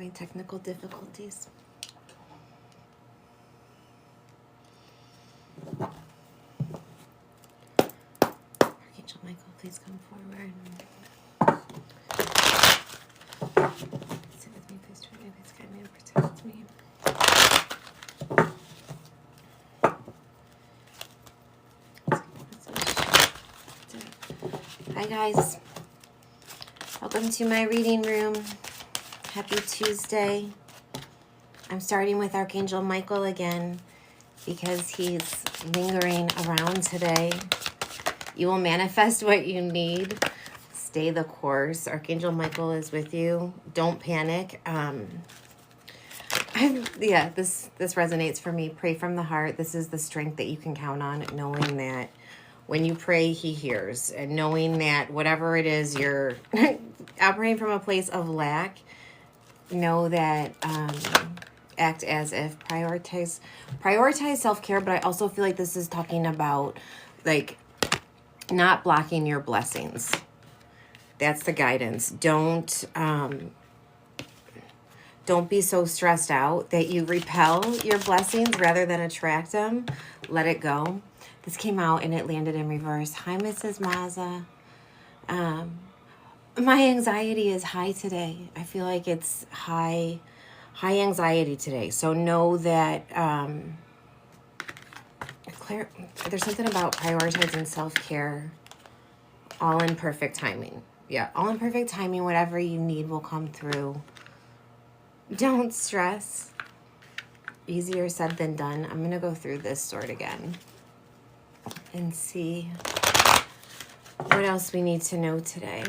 my technical difficulties. Archangel Michael, please come forward. Sit with me, please join me, please guide me and protect me. Hi guys, welcome to my reading room. Happy Tuesday. I'm starting with Archangel Michael again because he's lingering around today. You will manifest what you need. Stay the course. Archangel Michael is with you. Don't panic. This resonates for me. Pray from the heart. This is the strength that you can count on, knowing that when you pray, he hears, and knowing that whatever it is you're operating from a place of lack, know that act as if, prioritize self-care. But I also feel like this is talking about like not blocking your blessings. That's the guidance. Don't be so stressed out that you repel your blessings rather than attract them. Let it go. This came out and it landed in reverse. Hi, Mrs. Maza. My anxiety is high today. I feel like it's high anxiety today. So know that there's something about prioritizing self-care, all in perfect timing. Yeah, all in perfect timing. Whatever you need will come through. Don't stress. Easier said than done. I'm going to go through this sword again and see what else we need to know today.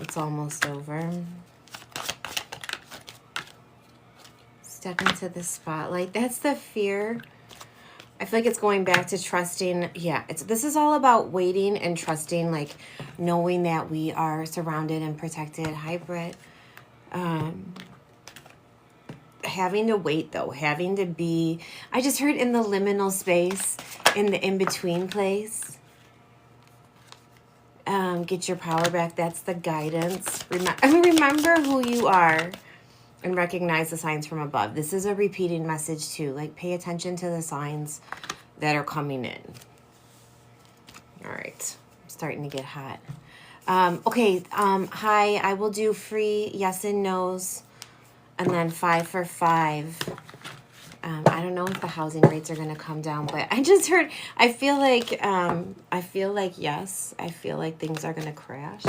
It's almost over. Step into the spotlight. That's the fear. I feel like it's going back to trusting. Yeah, this is all about waiting and trusting, like knowing that we are surrounded and protected. Hi, Britt. Having to wait though, having to be, I just heard in the liminal space, in the in-between place. Get your power back. That's the guidance. Remember who you are and recognize the signs from above. This is a repeating message too. Like pay attention to the signs that are coming in. All right. I'm starting to get hot. Okay. Hi, I will do free yes and no's. And then 5 for 5. I don't know if the housing rates are going to come down, but I just heard, I feel like yes, I feel like things are going to crash.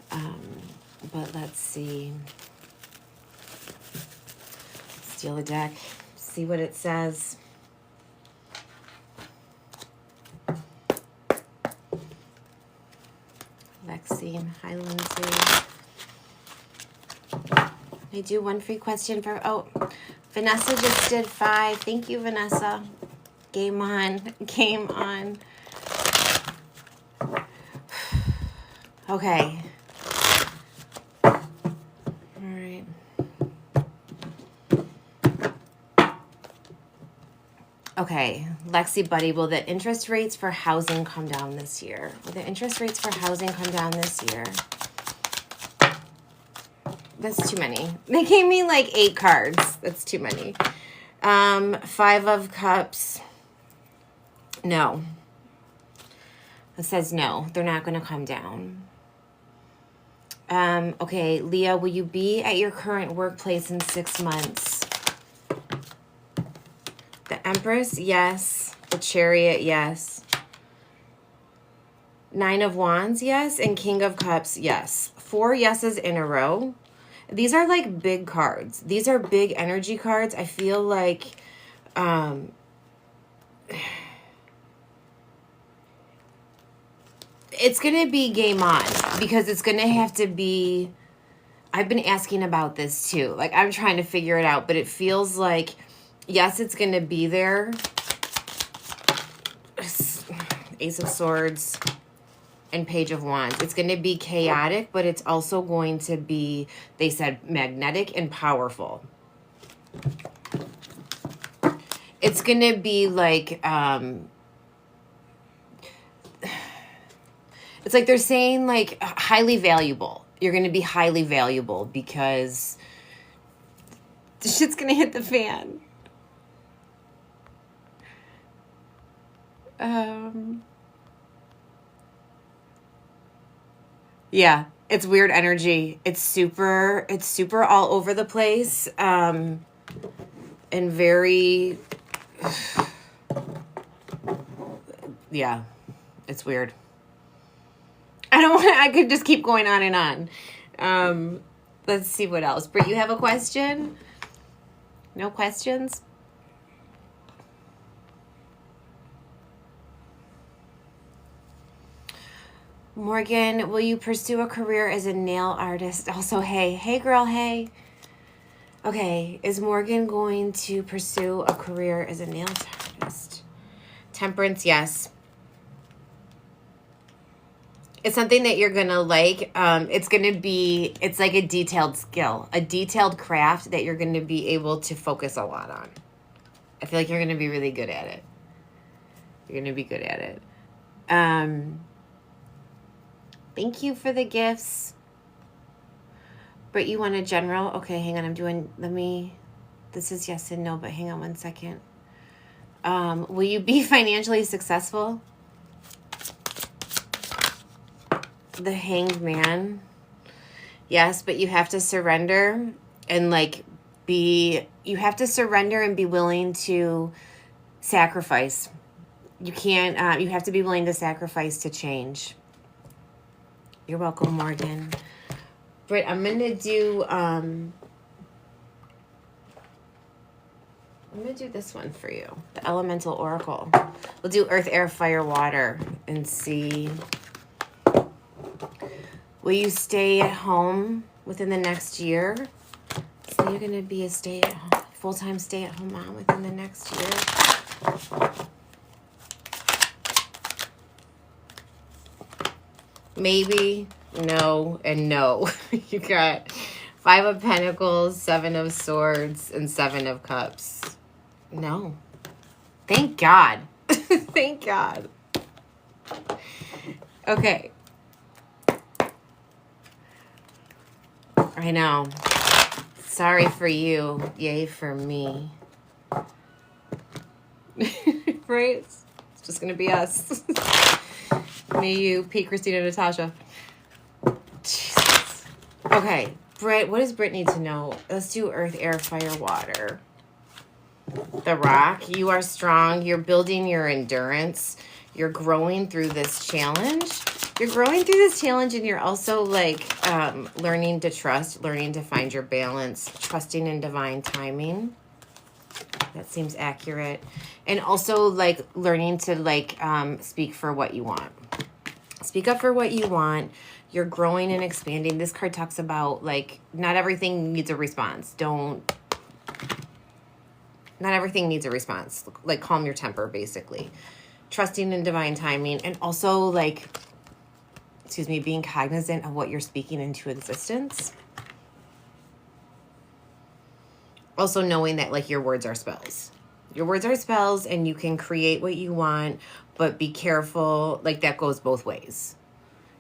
But let's see. Steal a deck, see what it says. Lexi, hi Lindsay. I do one free question for, Vanessa just did 5. Thank you, Vanessa. Game on. Okay. All right. Okay, Lexi Buddy, will the interest rates for housing come down this year? Will the interest rates for housing come down this year? That's too many. They gave me like 8 cards. That's too many. 5 of Cups. No. It says no. They're not going to come down. Okay, Leah, will you be at your current workplace in 6 months? The Empress, yes. The Chariot, yes. 9 of Wands, yes. And King of Cups, yes. 4 yeses in a row. These are like big cards. These are big energy cards. I feel like it's going to be game on because it's going to have to be, I've been asking about this too. Like I'm trying to figure it out, but it feels like, yes, it's going to be there. Ace of Swords and Page of Wands. It's going to be chaotic, but it's also going to be, they said, magnetic and powerful. It's going to be like It's like they're saying like highly valuable. You're going to be highly valuable because the shit's going to hit the fan. Yeah, it's weird energy. It's super all over the place. And very, yeah, it's weird. I could just keep going on and on. Let's see what else. Britt, you have a question? No questions? Morgan, will you pursue a career as a nail artist? Also, hey girl, hey. Okay, is Morgan going to pursue a career as a nail artist? Temperance, yes. It's something that you're going to like. It's like a detailed skill, a detailed craft that you're going to be able to focus a lot on. I feel like you're going to be really good at it. You're going to be good at it. Thank you for the gifts. But you want a general? Okay, hang on. This is yes and no, but hang on one second. Will you be financially successful? The Hanged Man. Yes, but you have to surrender and you have to surrender and be willing to sacrifice. You can't, you have to be willing to sacrifice to change. You're welcome, Morgan. Britt, I'm going to do this one for you. The Elemental Oracle. We'll do Earth, Air, Fire, Water and see. Will you stay at home within the next year? So you're going to be a full-time stay-at-home mom within the next year. Maybe, no, and no. You got 5 of Pentacles, 7 of Swords, and 7 of Cups. No. Thank God. Thank God. Okay. I know. Sorry for you. Yay for me. Right? It's just going to be us. Me, you, Pete, Christina, Natasha. Jesus. Okay. Britt, what does Britt need to know? Let's do Earth, Air, Fire, Water. The Rock. You are strong. You're building your endurance. You're growing through this challenge. You're growing through this challenge, and you're also learning to trust, learning to find your balance, trusting in divine timing. That seems accurate. And also learning to speak for what you want. Speak up for what you want. You're growing and expanding. This card talks about not everything needs a response. Not everything needs a response. Calm your temper, basically. Trusting in divine timing, and also being cognizant of what you're speaking into existence. Also knowing that your words are spells. Your words are spells, and you can create what you want, but be careful. That goes both ways.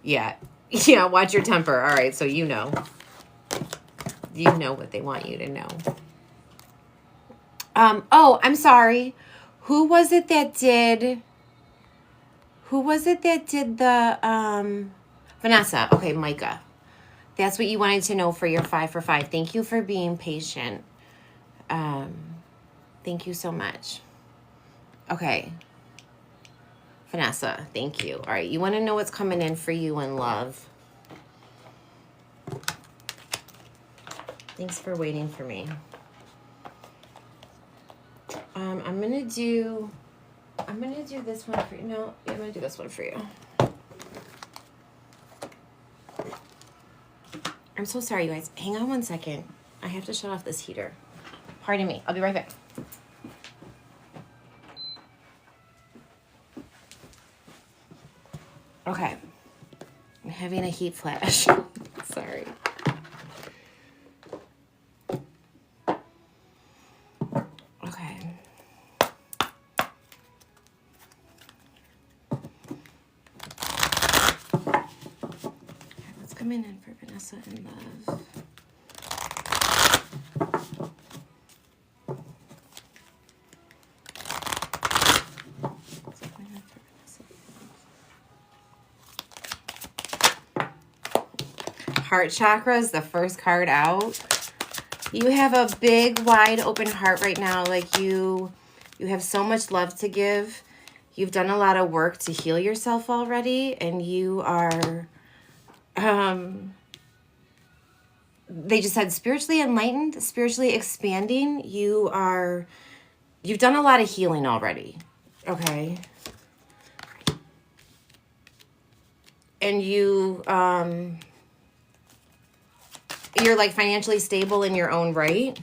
Yeah. Yeah, watch your temper. All right, so you know. You know what they want you to know. Oh, I'm sorry. Who was it that did the Vanessa? Okay, Micah. That's what you wanted to know for your 5 for 5. Thank you for being patient. Thank you so much. Okay. Vanessa, thank you. All right, you want to know what's coming in for you in love. Thanks for waiting for me. I'm gonna do this one for you. No, I'm gonna do this one for you. I'm so sorry, you guys. Hang on one second. I have to shut off this heater. Pardon me. I'll be right back. Okay. I'm having a heat flash. Sorry. Okay. coming in for Vanessa in love? Heart chakra is the first card out. You have a big, wide open heart right now. Like you have so much love to give. You've done a lot of work to heal yourself already, and you are, they just said spiritually enlightened, spiritually expanding. You've done a lot of healing already. Okay. And you're like financially stable in your own right.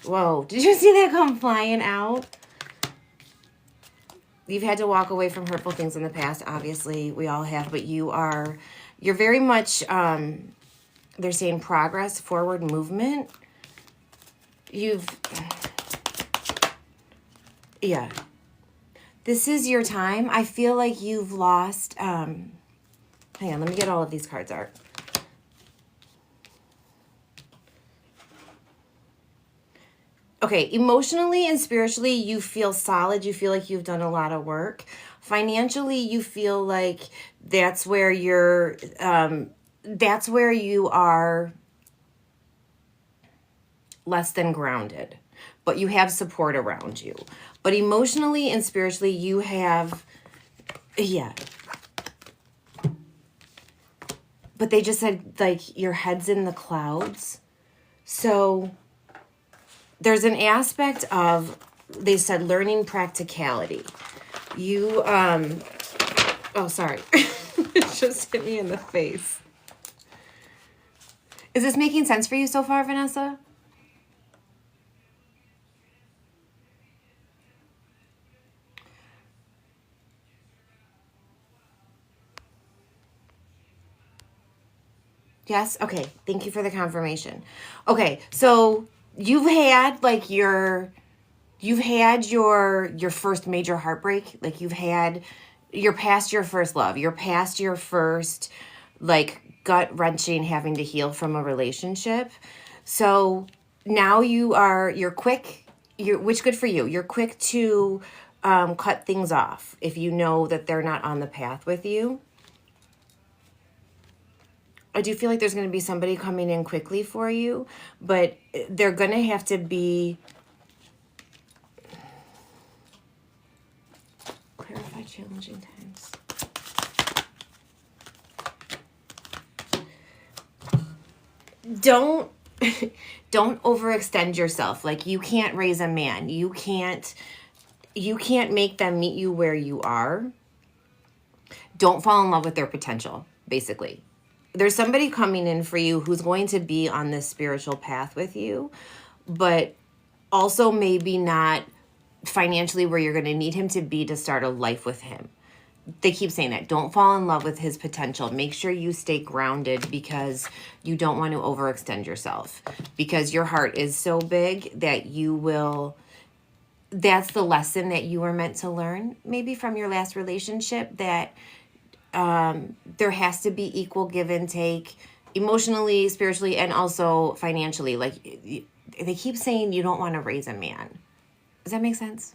Whoa, did you see that come flying out? You've had to walk away from hurtful things in the past. Obviously, we all have, but you're very much, they're saying progress, forward movement. Yeah. This is your time. I feel like you've lost, hang on, let me get all of these cards out. Okay, emotionally and spiritually, you feel solid. You feel like you've done a lot of work. Financially, you feel like that's where you are less than grounded, but you have support around you. But emotionally and spiritually, you have, yeah. But they just said, like, your head's in the clouds. So there's an aspect of, they said, learning practicality. You, oh, sorry. It just hit me in the face. Is this making sense for you so far, Vanessa? Yes? Okay. Thank you for the confirmation. Okay. So you've had like your first major heartbreak. Like you're past your first love. You're past your first like gut wrenching having to heal from a relationship. So now you're quick, which good for you. You're quick to cut things off if you know that they're not on the path with you. I do feel like there's going to be somebody coming in quickly for you, but they're going to have to be... Clarify challenging times. Don't overextend yourself. Like, you can't raise a man. You can't make them meet you where you are. Don't fall in love with their potential, basically. There's somebody coming in for you who's going to be on this spiritual path with you, but also maybe not financially where you're going to need him to be to start a life with him. They keep saying that. Don't fall in love with his potential. Make sure you stay grounded because you don't want to overextend yourself, because your heart is so big that you will... That's the lesson that you were meant to learn, maybe from your last relationship, that there has to be equal give and take emotionally, spiritually, and also financially. Like, they keep saying you don't want to raise a man. Does that make sense?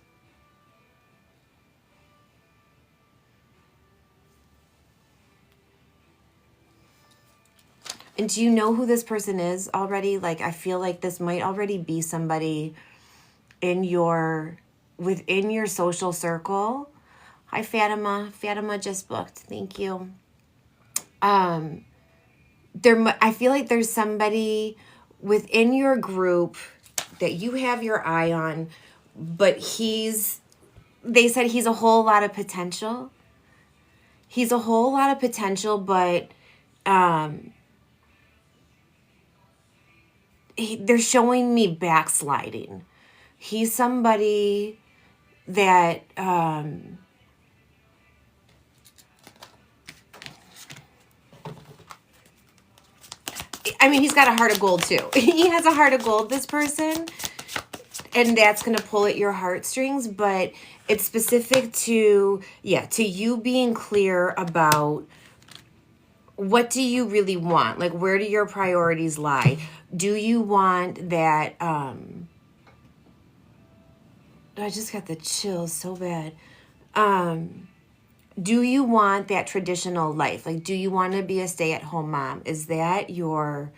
And do you know who this person is already? Like, I feel like this might already be somebody within your social circle. Hi, Fatima. Fatima just booked. Thank you. I feel like there's somebody within your group that you have your eye on, but they said he's a whole lot of potential. He's a whole lot of potential, but they're showing me backsliding. He's somebody that... I mean, he's got a heart of gold too. He has a heart of gold, this person. And that's going to pull at your heartstrings. But it's specific to you being clear about what do you really want? Like, where do your priorities lie? Do you want that, I just got the chills so bad. Do you want that traditional life? Like, do you want to be a stay-at-home mom? Is that your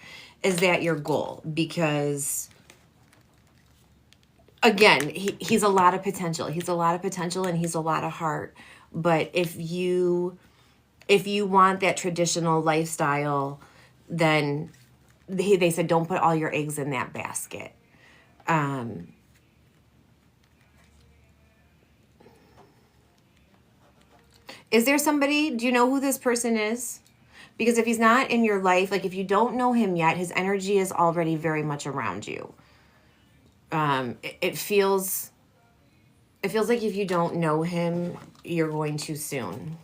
goal? Because again, he's a lot of potential. He's a lot of potential and he's a lot of heart. But if you want that traditional lifestyle, then they said don't put all your eggs in that basket. Is there somebody, do you know who this person is? Because if he's not in your life, like if you don't know him yet, his energy is already very much around you. It feels like if you don't know him, you're going too soon.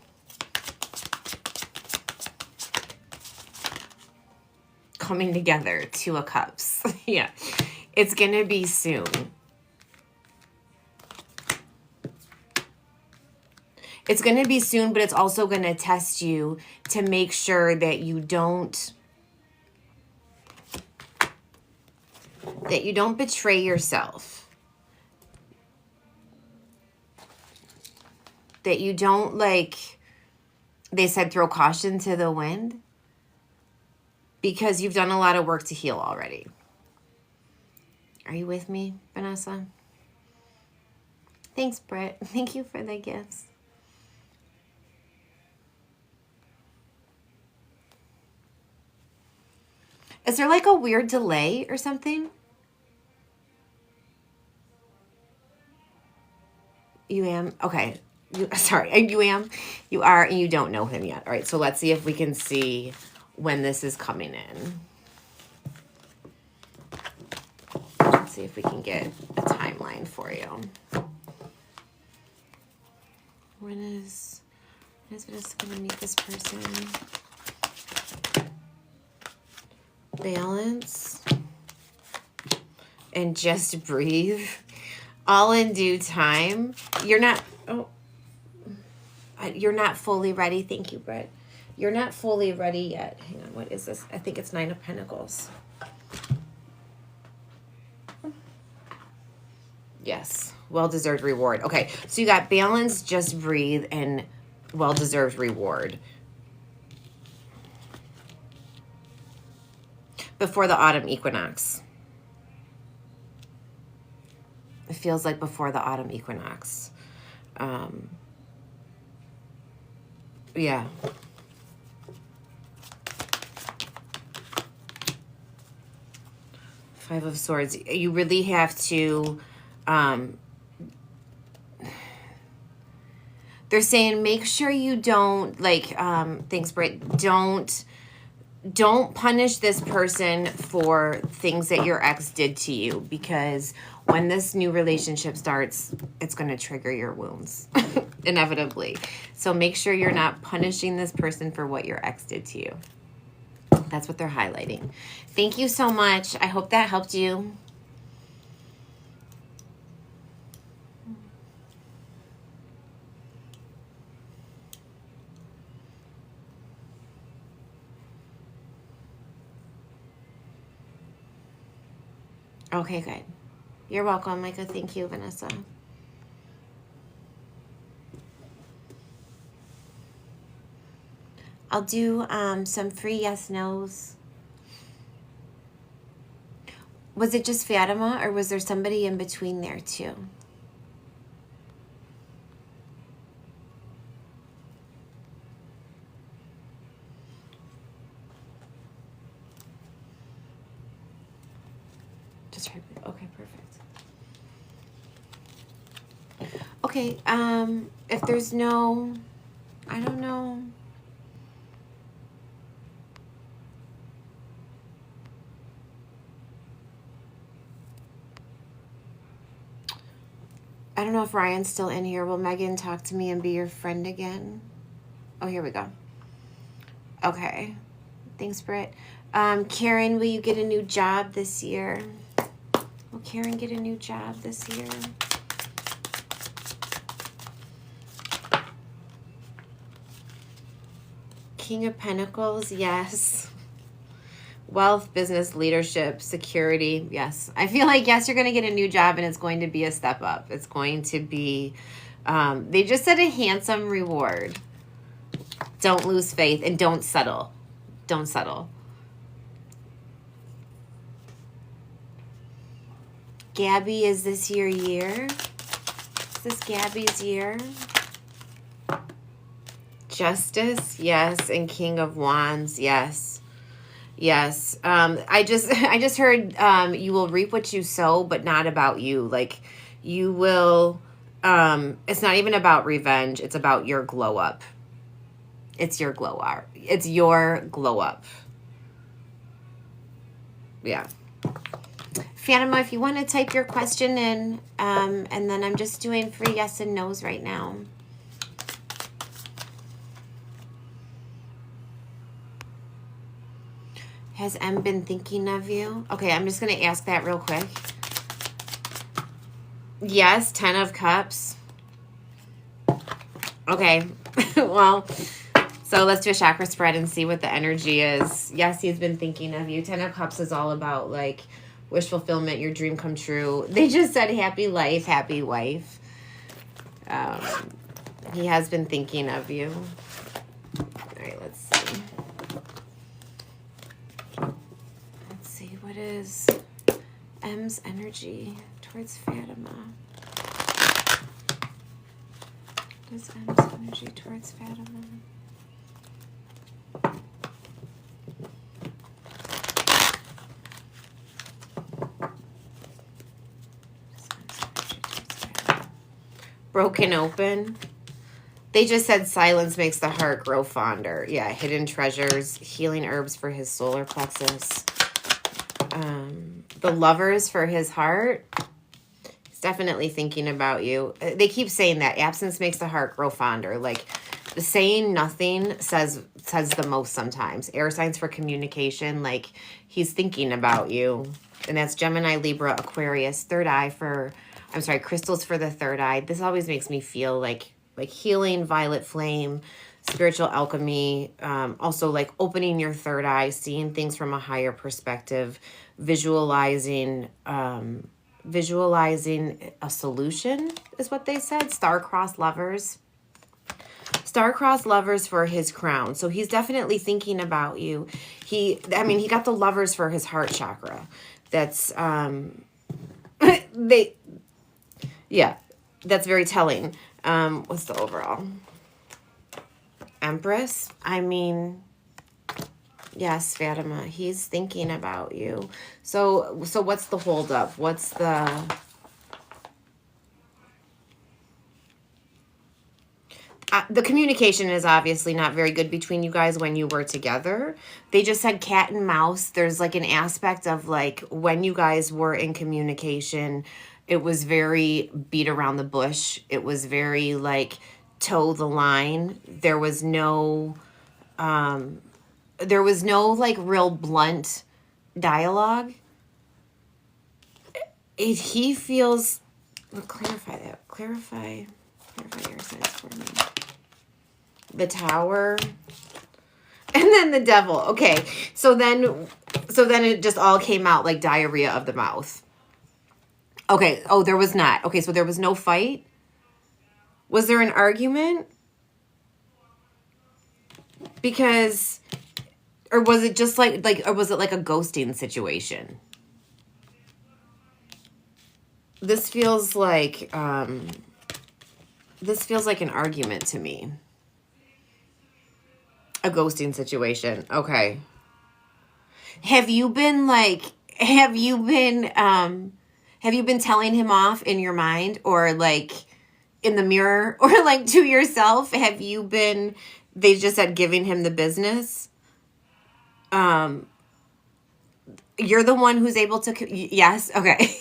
Coming together, 2 of Cups. Yeah, it's going to be soon. It's going to be soon, but it's also going to test you to make sure that you don't betray yourself. That you don't, like they said, throw caution to the wind. Because you've done a lot of work to heal already. Are you with me, Vanessa? Thanks, Britt. Thank you for the gifts. Is there like a weird delay or something? You am? Okay. Sorry, you am? You are, and you don't know him yet. All right, so let's see if we can see when this is coming in. Let's see if we can get a timeline for you. When is Vanessa going to meet this person? Balance. And just breathe. All in due time. You're not fully ready. Thank you, Brett. You're not fully ready yet. Hang on, what is this? I think it's 9 of Pentacles. Yes, well-deserved reward. Okay, so you got balance, just breathe, and well-deserved reward. Before the autumn equinox. It feels like before the autumn equinox. Yeah. Five of Swords. You really have to, they're saying make sure you don't, like, thanks, Britt, don't punish this person for things that your ex did to you, because when this new relationship starts, it's going to trigger your wounds, inevitably. So make sure you're not punishing this person for what your ex did to you. That's what they're highlighting. Thank you so much. I hope that helped you. Okay, good. You're welcome, Micah. Thank you, Vanessa. I'll do some free yes-nos. Was it just Fatima, or was there somebody in between there too? Just her. Okay, perfect. Okay, if there's no, I don't know. I don't know if Ryan's still in here. Will Megan talk to me and be your friend again? Oh, here we go. Okay. Thanks, Britt. Karen, will you get a new job this year? Will Karen get a new job this year? King of Pentacles, yes. Wealth, business, leadership, security, yes. I feel like, yes, you're going to get a new job and it's going to be a step up. It's going to be, they just said a handsome reward. Don't lose faith and don't settle. Don't settle. Gabby, is this your year? Is this Gabby's year? Justice, yes, and King of Wands, yes. Yes. I just heard you will reap what you sow, but not about you. Like you will it's not even about revenge, it's about your glow up. It's your glow up. It's your glow up. Yeah. Fatima, if you want to type your question in, and then I'm just doing free yes and no's right now. Has M been thinking of you? Okay, I'm just going to ask that real quick. Yes, 10 of Cups. Okay, well, so let's do a chakra spread and see what the energy is. Yes, he's been thinking of you. 10 of Cups is all about, like, wish fulfillment, your dream come true. They just said happy life, happy wife. He has been thinking of you. All right, let's see. What is M's energy towards Fatima? What is M's energy towards Fatima? Broken open. They just said silence makes the heart grow fonder. Yeah, hidden treasures, healing herbs for his solar plexus. The lovers for his heart. He's definitely thinking about you. They keep saying that absence makes the heart grow fonder. Like saying nothing says the most sometimes. Air signs for communication. Like he's thinking about you. And that's Gemini, Libra, Aquarius. Third eye for, I'm sorry, crystals for the third eye. This always makes me feel like healing, violet flame, spiritual alchemy, also like opening your third eye, seeing things from a higher perspective, visualizing a solution is what they said. Star-crossed lovers. Star-crossed lovers for his crown. So he's definitely thinking about you. He got the lovers for his heart chakra. That's, that's very telling. What's the overall? Empress. Yes, Fatima. He's thinking about you. So what's the holdup? What's the... the communication is obviously not very good between you guys when you were together. They just said cat and mouse. There's like an aspect of like when you guys were in communication, it was very beat around the bush. It was very like toe the line. There was no like real blunt dialogue. He feels, clarify that. Clarify your sense for me. The Tower. And then the Devil. Okay. So then it just all came out like diarrhea of the mouth. Okay. Oh, there was not. Okay. So there was no fight. Was there an argument? Because, or was it just or was it like a ghosting situation? This feels like an argument to me. A ghosting situation. Okay. Have you been telling him off in your mind or like in the mirror or like to yourself? Have you been, they just said giving him the business? You're the one who's able to, yes. Okay.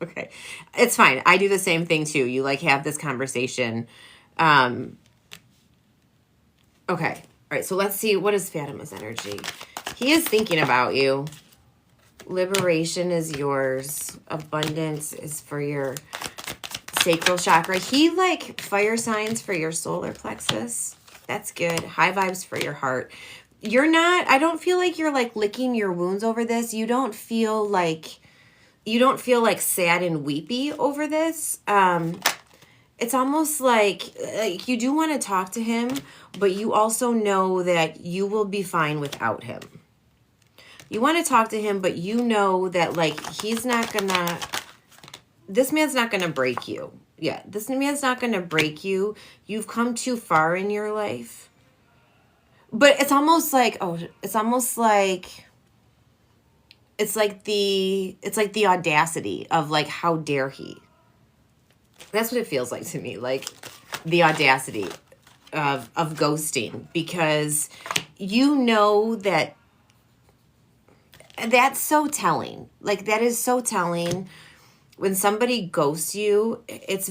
Okay. It's fine. I do the same thing too. You like have this conversation. Okay. All right. So let's see. What is Fatima's energy? He is thinking about you. Liberation is yours. Abundance is for your sacral chakra. He like fire signs for your solar plexus. That's good. High vibes for your heart. You're not, I don't feel like you're like licking your wounds over this. You don't feel like sad and weepy over this. It's almost like you do want to talk to him, but you also know that you will be fine without him. You want to talk to him, but you know that like this man's not gonna break you. Yeah, this man's not gonna break you. You've come too far in your life. But it's almost like it's like the audacity of like, how dare he? That's what it feels like to me, like the audacity of ghosting, because you know that's so telling. Like, that is so telling. When somebody ghosts you, it's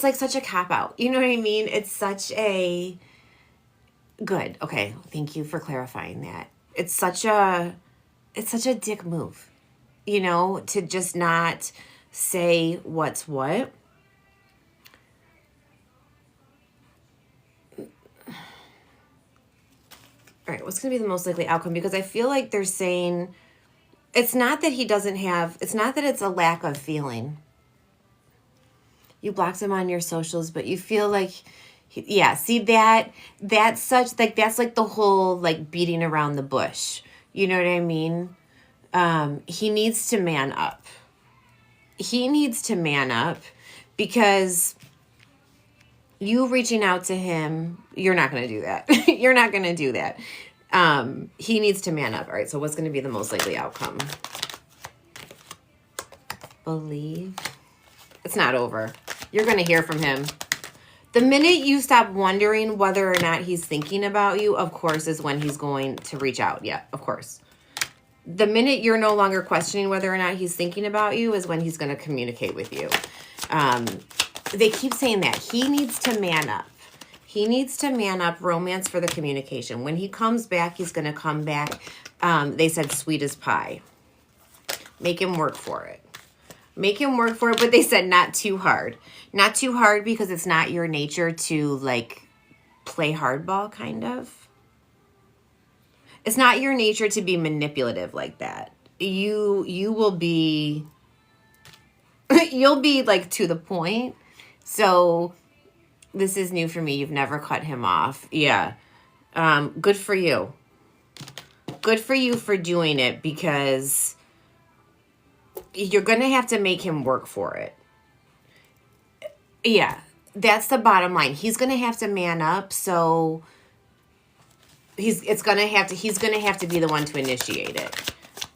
like such a cop out. You know what I mean? It's such a good. Okay, thank you for clarifying that. It's such a dick move, you know, to just not say what's what. All right, what's going to be the most likely outcome? Because I feel like they're saying it's not that it's a lack of feeling. You blocked him on your socials, but you feel like, yeah, see that's such, like, that's like the whole, like, beating around the bush. You know what I mean? He needs to man up. He needs to man up, because you reaching out to him, you're not going to do that. You're not going to do that. He needs to man up. All right, so what's going to be the most likely outcome? Believe. It's not over. You're going to hear from him. The minute you stop wondering whether or not he's thinking about you, of course, is when he's going to reach out. Yeah, of course. The minute you're no longer questioning whether or not he's thinking about you is when he's going to communicate with you. They keep saying that. He needs to man up. He needs to man up. Romance for the communication. When he comes back, he's going to come back. They said sweet as pie. Make him work for it. Make him work for it, but they said not too hard. Not too hard, because it's not your nature to, like, play hardball, kind of. It's not your nature to be manipulative like that. You will be, you'll be, like, to the point. So this is new for me. You've never cut him off. Yeah. Good for you. Good for you for doing it, because you're going to have to make him work for it. Yeah, that's the bottom line. He's going to have to man up, so he's going to have to be the one to initiate it.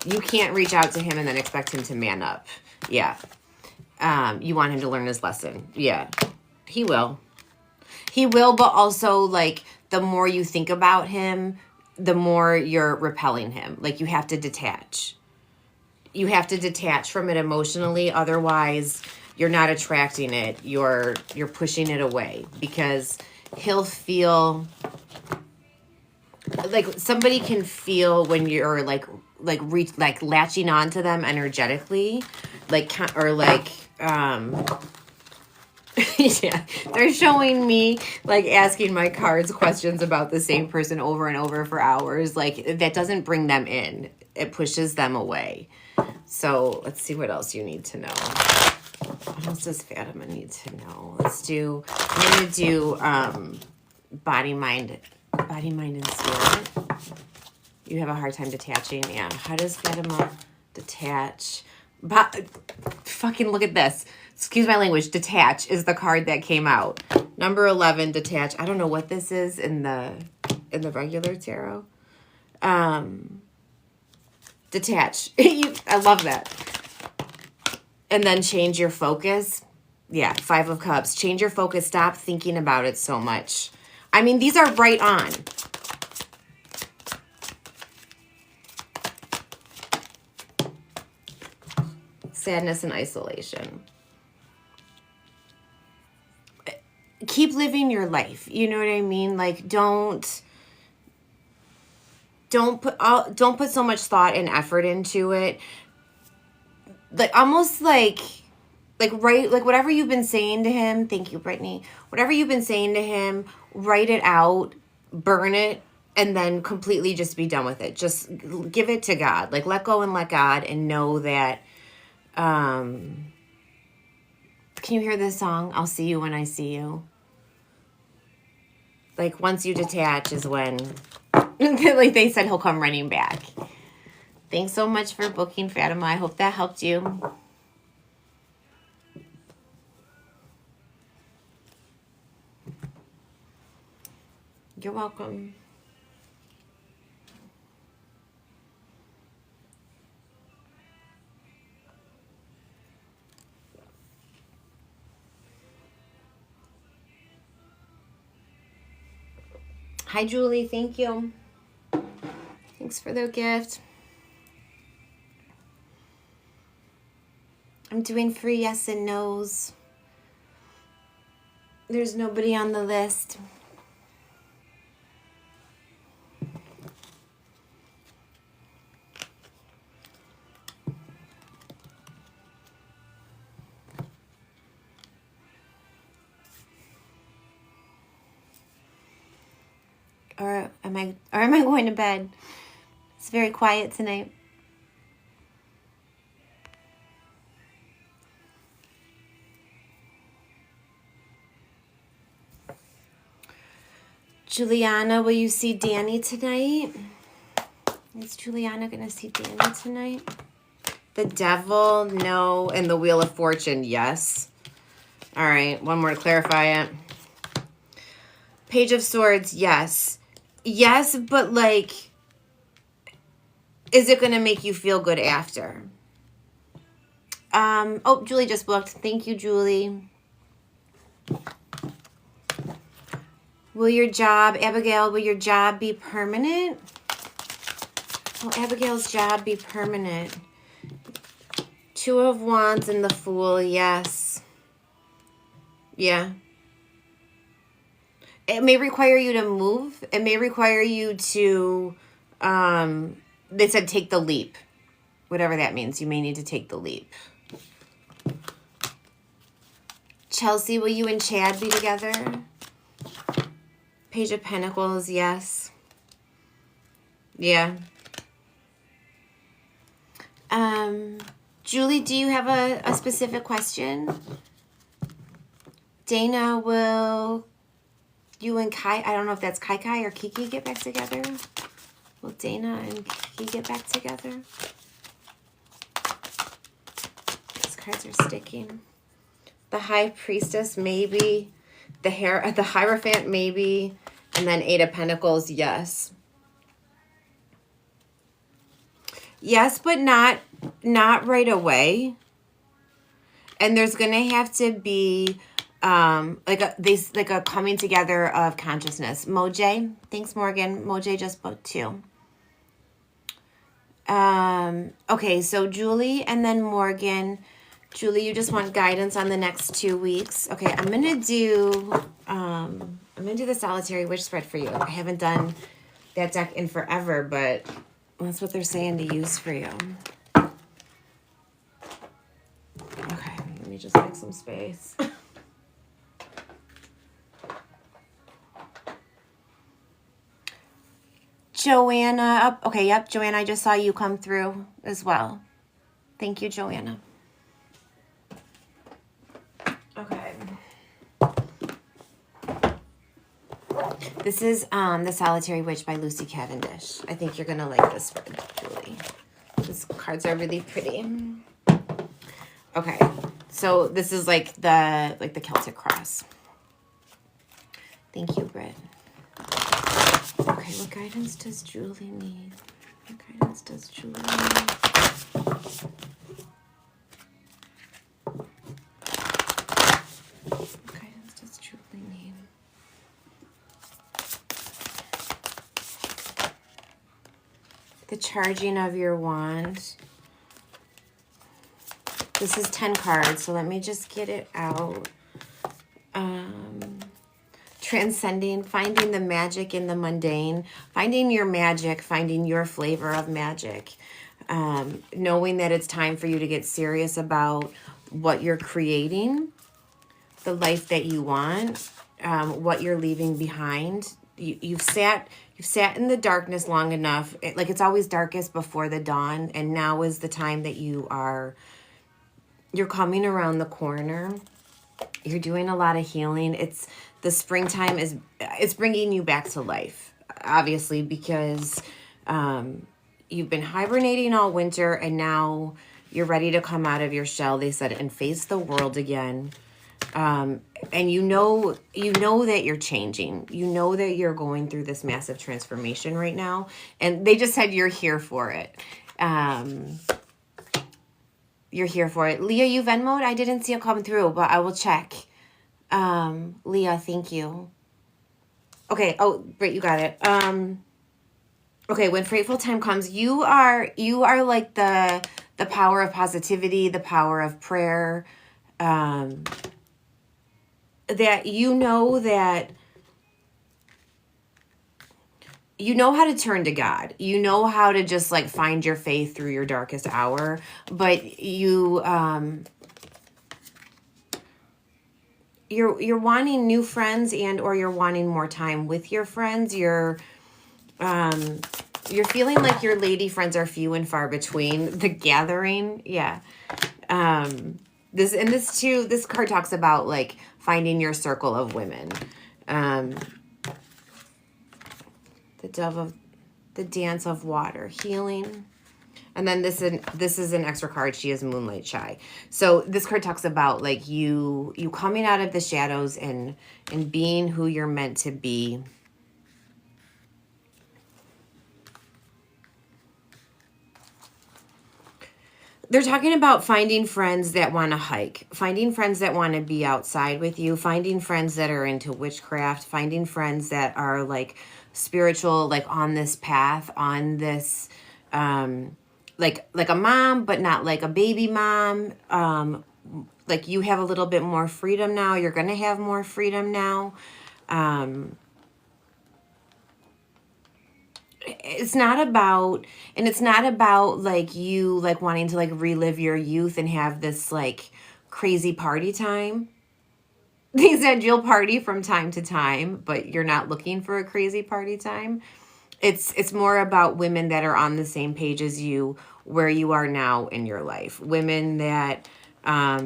You can't reach out to him and then expect him to man up. Yeah. You want him to learn his lesson. Yeah. He will. He will, but also, like, the more you think about him, the more you're repelling him. Like, you have to detach. You have to detach from it emotionally. Otherwise, you're not attracting it. You're pushing it away, because he'll feel like somebody can feel when you're like latching onto them energetically, yeah, they're showing me, like, asking my cards questions about the same person over and over for hours. Like, that doesn't bring them in. It pushes them away. So let's see what else you need to know. What else does Fatima need to know? I'm going to do body, mind, and spirit. You have a hard time detaching. Yeah. How does Fatima detach? Fucking look at this. Excuse my language. Detach is the card that came out. Number 11, detach. I don't know what this is in the regular tarot. Detach. I love that. And then change your focus. Yeah, 5 of Cups. Change your focus. Stop thinking about it so much. I mean, these are right on. Sadness and isolation. Keep living your life. You know what I mean? Like, don't put so much thought and effort into it. Like, almost like like write, like whatever you've been saying to him. Thank you, Brittany. Whatever you've been saying to him, write it out, burn it, and then completely just be done with it. Just give it to God. Like let go and let God, and know that, can you hear this song? I'll see you when I see you. Like once you detach is when, like they said, he'll come running back. Thanks so much for booking, Fatima. I hope that helped you. You're welcome. Hi, Julie. Thank you. Thanks for the gift. I'm doing free yes and no's. There's nobody on the list. Or am I going to bed? It's very quiet tonight. Juliana, will you see Danny tonight? Is Juliana going to see Danny tonight? The Devil, no. And the Wheel of Fortune, yes. All right, one more to clarify it. Page of Swords, yes. Yes, but like, is it going to make you feel good after? Oh, Julie just booked. Thank you, Julie. Will your job, Abigail, will your job be permanent? Will Abigail's job be permanent? Two of Wands and the Fool, yes. Yeah. It may require you to move. It may require you to, they said take the leap. Whatever that means, you may need to take the leap. Chelsea, will you and Chad be together? Page of Pentacles, yes. Yeah. Julie, do you have a specific question? Dana, will you and Kai, I don't know if that's Kai or Kiki, get back together? Will Dana and Kiki get back together? These cards are sticking. The High Priestess, maybe. The Hierophant, maybe. And then Eight of Pentacles, yes. Yes, but not right away. And there's going to have to be like a coming together of consciousness. Moj, thanks, Morgan. Moj just booked too. Okay, so Julie and then Morgan. Julie, you just want guidance on the next 2 weeks. Okay, I'm gonna do the Solitary Witch spread for you. I haven't done that deck in forever, but that's what they're saying to use for you. Okay, let me just make some space. Joanna, okay, yep, Joanna, I just saw you come through as well. Thank you, Joanna. Okay. This is The Solitary Witch by Lucy Cavendish. I think you're going to like this spread, Julie. These cards are really pretty. Okay, so this is like the Celtic cross. Thank you, Britt. Okay, what guidance does Julie need? What guidance does Julie need? What guidance does Julie need? The charging of your wand. This is 10 cards, so let me just get it out. Transcending, finding the magic in the mundane, finding your magic, finding your flavor of magic, knowing that it's time for you to get serious about what you're creating, the life that you want, what you're leaving behind. You've sat in the darkness long enough. Like it's always darkest before the dawn, and now is the time that you're coming around the corner. You're doing a lot of healing. It's the springtime it's bringing you back to life, obviously, because you've been hibernating all winter, and now you're ready to come out of your shell, they said, and face the world again. And you know that you're changing. You know that you're going through this massive transformation right now. And they just said you're here for it. You're here for it. Leah, you Venmo'd? I didn't see it come through, but I will check. Leah, thank you. Okay. Oh, great. You got it. Okay. When fateful time comes, you are like the power of positivity, the power of prayer, that you know how to turn to God. You know how to just like find your faith through your darkest hour, but you're wanting new friends, and or you're wanting more time with your friends. You're feeling like your lady friends are few and far between. The gathering. Yeah. This card talks about like finding your circle of women. The dance of water, healing. And then this is an extra card. She is moonlight shy. So this card talks about like you coming out of the shadows and being who you're meant to be. They're talking about finding friends that want to hike, finding friends that want to be outside with you, finding friends that are into witchcraft, finding friends that are like spiritual, like on this path, on this, like a mom, but not like a baby mom. Like you have a little bit more freedom now. You're going to have more freedom now. It's not about like you like wanting to like relive your youth and have this like crazy party time. They said you'll party from time to time, but you're not looking for a crazy party time. It's more about women that are on the same page as you, where you are now in your life. Women that I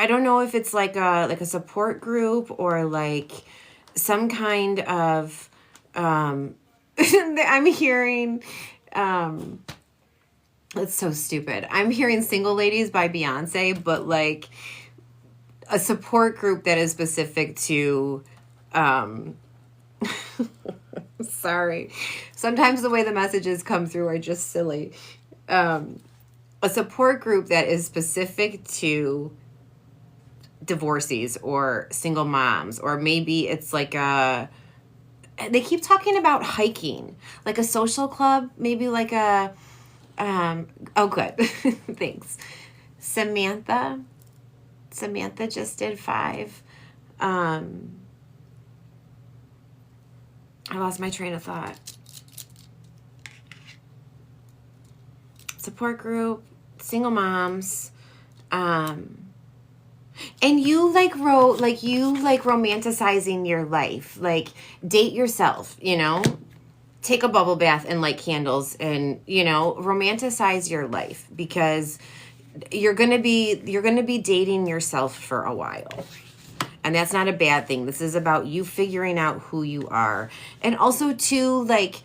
don't know if it's like a support group or like some kind of I'm hearing it's so stupid. I'm hearing Single Ladies by Beyonce, but like a support group that is specific to sorry. Sometimes the way the messages come through are just silly. A support group that is specific to divorcees or single moms, or maybe it's like they keep talking about hiking, like a social club, maybe like a, oh, good. Thanks. Samantha just did 5. I lost my train of thought. Support group, single moms, and you like wrote, like you like romanticizing your life, like date yourself, you know, take a bubble bath and light candles and, you know, romanticize your life, because you're going to be dating yourself for a while. And that's not a bad thing. This is about you figuring out who you are. And also too, like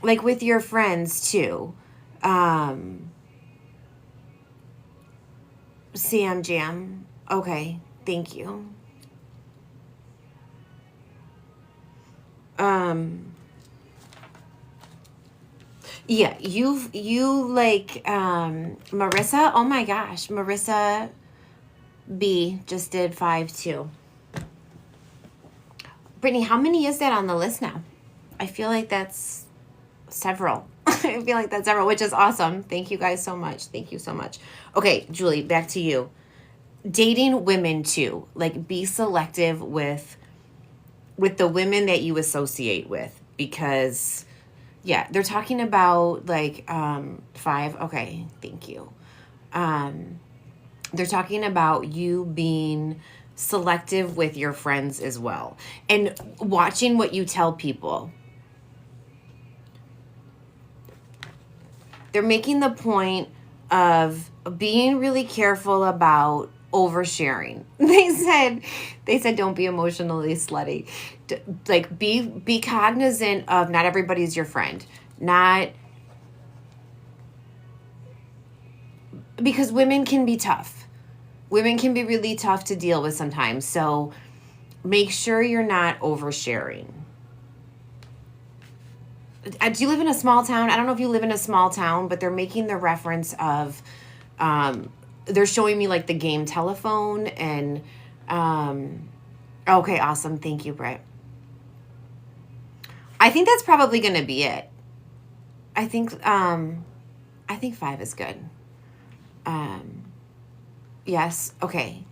with your friends too. Sam Jam. Okay, thank you. Yeah, you like Marissa. Oh my gosh, Marissa B just did 5 too. Brittany, how many is that on the list now? I feel like that's several. I feel like that's several, which is awesome. Thank you guys so much. Thank you so much. Okay, Julie, back to you. Dating women too. Like be selective with the women that you associate with, because yeah, they're talking about like 5. Okay, thank you. They're talking about you being selective with your friends as well, and watching what you tell people. They're making the point of being really careful about oversharing. They said don't be emotionally slutty. Like be cognizant of not everybody's your friend. Not because women can be tough. Women can be really tough to deal with sometimes. So make sure you're not oversharing. Do you live in a small town? I don't know if you live in a small town, but they're making the reference of, they're showing me like the game telephone and, okay, awesome. Thank you, Britt. I think that's probably going to be it. I think 5 is good. Yes. Okay.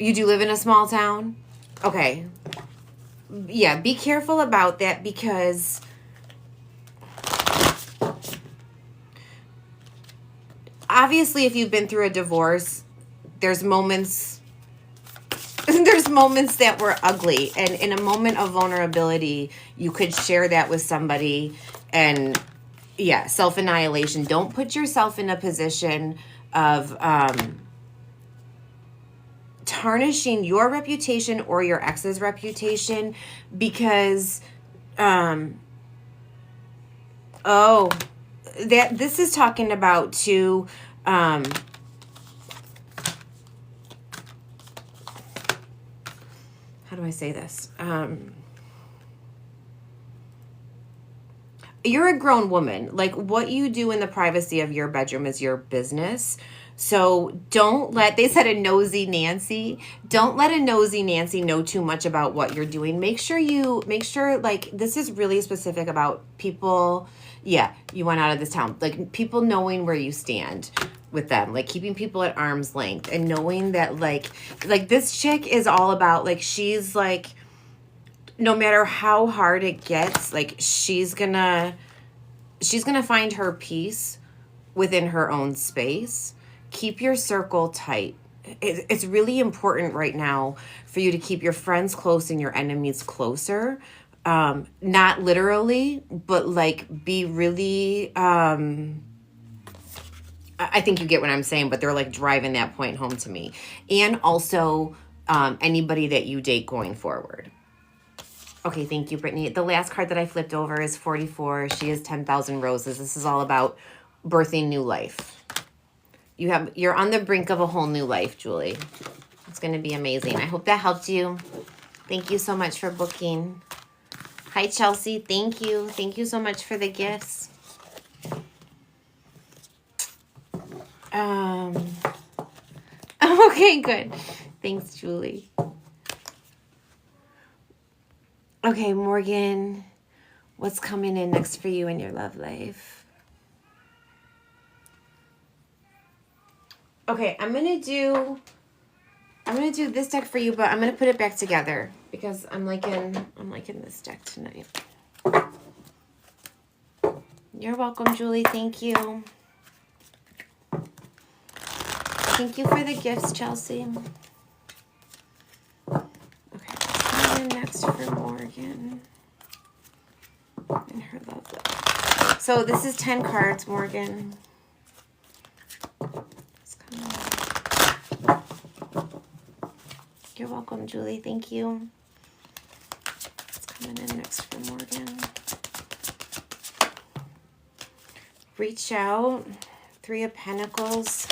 You do live in a small town? Okay. Yeah, be careful about that because obviously if you've been through a divorce, there's moments that were ugly, and in a moment of vulnerability, you could share that with somebody. And yeah, self-annihilation. Don't put yourself in a position of tarnishing your reputation or your ex's reputation because this is talking about too how do I say this? You're a grown woman. Like, what you do in the privacy of your bedroom is your business. So don't let, they said a nosy Nancy, don't let a nosy Nancy know too much about what you're doing. Make sure like, this is really specific about people. Yeah, you went out of this town. Like, people knowing where you stand with them, like keeping people at arm's length and knowing that like this chick is all about, like, she's like, no matter how hard it gets, like she's gonna find her peace within her own space. Keep your circle tight. It's really important right now for you to keep your friends close and your enemies closer. Not literally, but like be really, I think you get what I'm saying, but they're like driving that point home to me. And also anybody that you date going forward. Okay, thank you, Brittany. The last card that I flipped over is 44. She has 10,000 roses. This is all about birthing new life. You're on the brink of a whole new life, Julie. It's going to be amazing. I hope that helped you. Thank you so much for booking. Hi, Chelsea. Thank you. Thank you so much for the gifts. Okay, good. Thanks, Julie. Okay, Morgan, what's coming in next for you in your love life? Okay, I'm gonna do this deck for you, but I'm gonna put it back together because I'm liking this deck tonight. You're welcome, Julie. Thank you. Thank you for the gifts, Chelsea. Next for Morgan and her love life. So this is 10 cards, Morgan. You're welcome, Julie. Thank you. It's coming in next for Morgan. Reach out. 3 of Pentacles.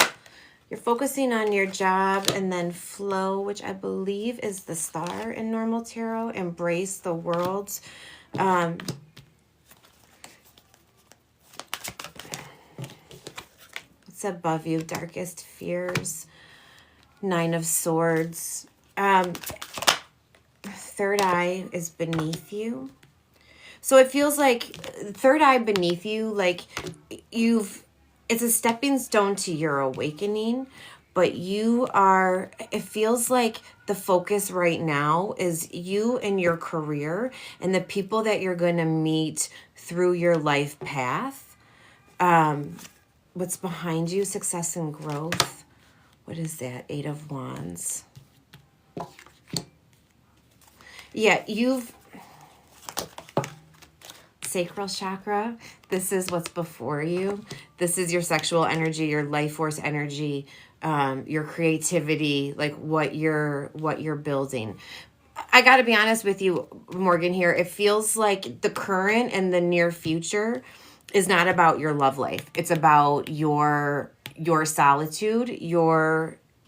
You're focusing on your job, and then flow, which I believe is the star in normal tarot. Embrace the world. What's above you? Darkest fears. 9 of Swords. Third eye is beneath you. So it feels like third eye beneath you, like it's a stepping stone to your awakening, but it feels like the focus right now is you and your career and the people that you're going to meet through your life path. What's behind you? Success and growth. what is that? 8 of Wands. Yeah, sacral chakra, this is what's before you. This is your sexual energy, your life force energy, your creativity, like what you're building. I got to be honest with you, Morgan, here. It feels like the current and the near future is not about your love life. It's about your solitude,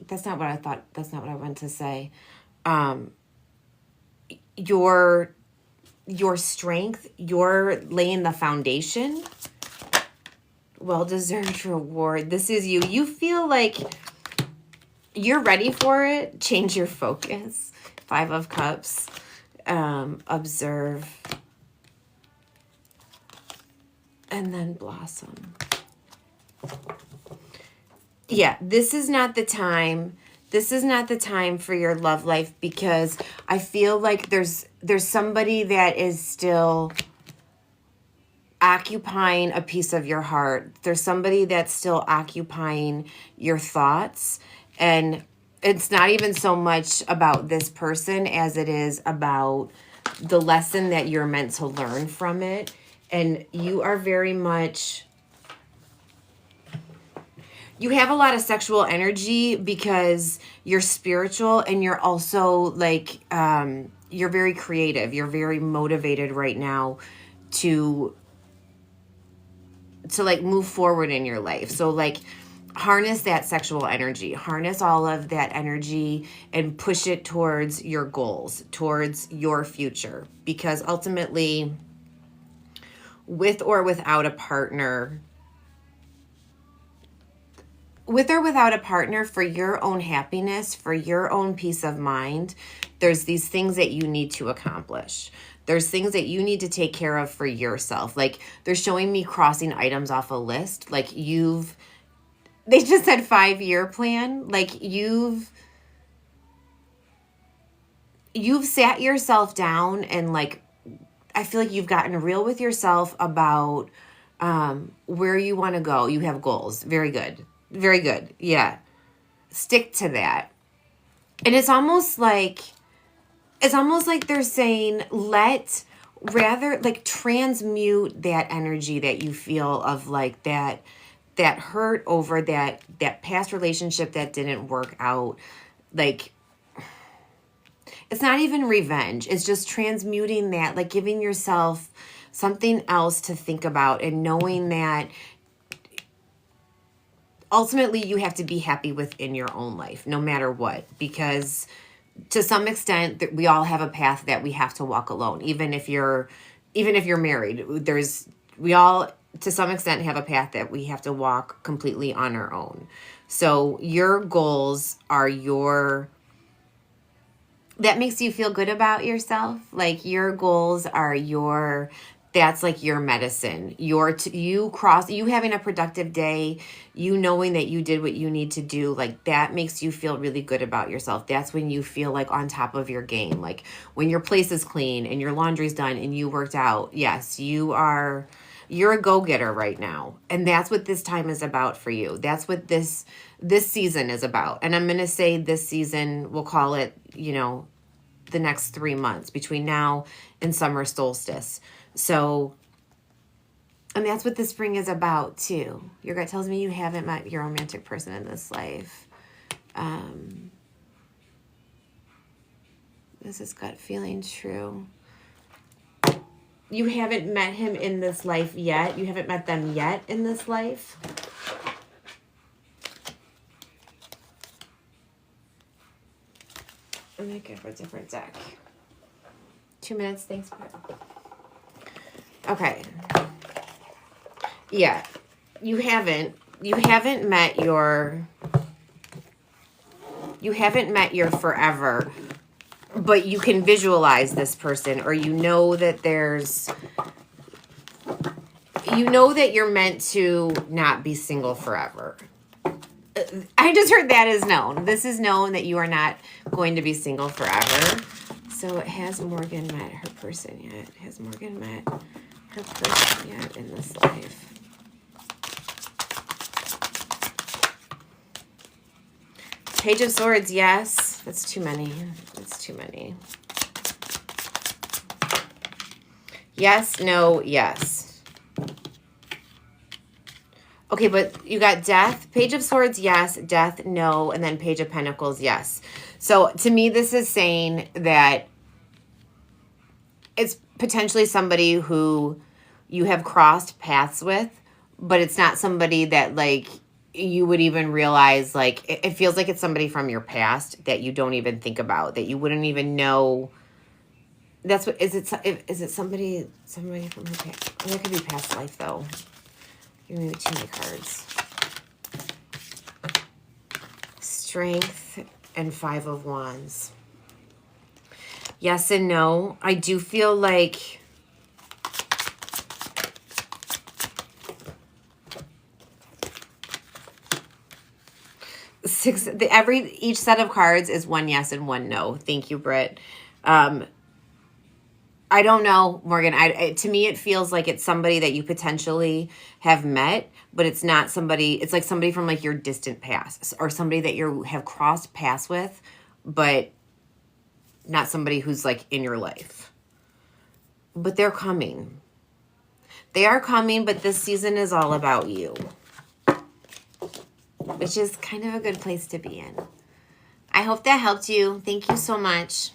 that's not what I thought. That's not what I meant to say. Your strength, you're laying the foundation. Well-deserved reward. This is you. You feel like you're ready for it. Change your focus. 5 of Cups. Observe. And then blossom. Yeah, this is not the time. This is not the time for your love life, because I feel like there's somebody that is still occupying a piece of your heart. There's somebody that's still occupying your thoughts, and it's not even so much about this person as it is about the lesson that you're meant to learn from it. And you are very much, you have a lot of sexual energy because you're spiritual, and you're also like, you're very creative. You're very motivated right now to like move forward in your life. So like harness that sexual energy, harness all of that energy and push it towards your goals, towards your future, because ultimately, with or without a partner, for your own happiness, for your own peace of mind, there's these things that you need to accomplish. There's things that you need to take care of for yourself. Like, they're showing me crossing items off a list. Like, they just said 5-year plan. Like, you've sat yourself down and like, I feel like you've gotten real with yourself about where you want to go. You have goals. Very good. Very good. Yeah. Stick to that. And it's almost like they're saying, rather like transmute that energy that you feel of like that hurt over that past relationship that didn't work out. Like, it's not even revenge. It's just transmuting that, like giving yourself something else to think about, and knowing that ultimately you have to be happy within your own life, no matter what, because to some extent we all have a path that we have to walk alone. Even if you're married, we all to some extent have a path that we have to walk completely on our own. So your goals are that makes you feel good about yourself. Like, your goals are that's like your medicine. You having a productive day, you knowing that you did what you need to do, like that makes you feel really good about yourself. That's when you feel like on top of your game. Like when your place is clean and your laundry's done and you worked out. Yes, you're a go-getter right now. And that's what this time is about for you. That's what this season is about. And I'm going to say this season, we'll call it, the next 3 months between now and summer solstice. So, and that's what the spring is about too. Your gut tells me you haven't met your romantic person in this life. This is gut feeling true. You haven't met him in this life yet. You haven't met them yet in this life. I'm going to go for a different deck. 2 minutes. Thanks. Okay. Yeah. You haven't met your forever, but you can visualize this person, or you know that you're meant to not be single forever. I just heard that is known. This is known that you are not going to be single forever. So has Morgan met her person yet? Has Morgan met her person yet in this life? Page of Swords, yes. That's too many. That's too many. Yes, no, yes. Okay, but you got Death, Page of Swords, yes, Death, no, and then Page of Pentacles, yes. So to me, this is saying that it's potentially somebody who you have crossed paths with, but it's not somebody that like you would even realize, like it feels like it's somebody from your past that you don't even think about, that you wouldn't even know. That's what is it somebody from her past? Oh, that could be past life though. Give me too many cards. Strength and Five of Wands. Yes and no. I do feel like each set of cards is one yes and one no. Thank you, Britt. I don't know, Morgan. To me, it feels like it's somebody that you potentially have met, but it's not somebody. It's like somebody from like your distant past, or somebody that you have crossed paths with, but not somebody who's like in your life. But they're coming. They are coming, but this season is all about you, which is kind of a good place to be in. I hope that helped you. Thank you so much.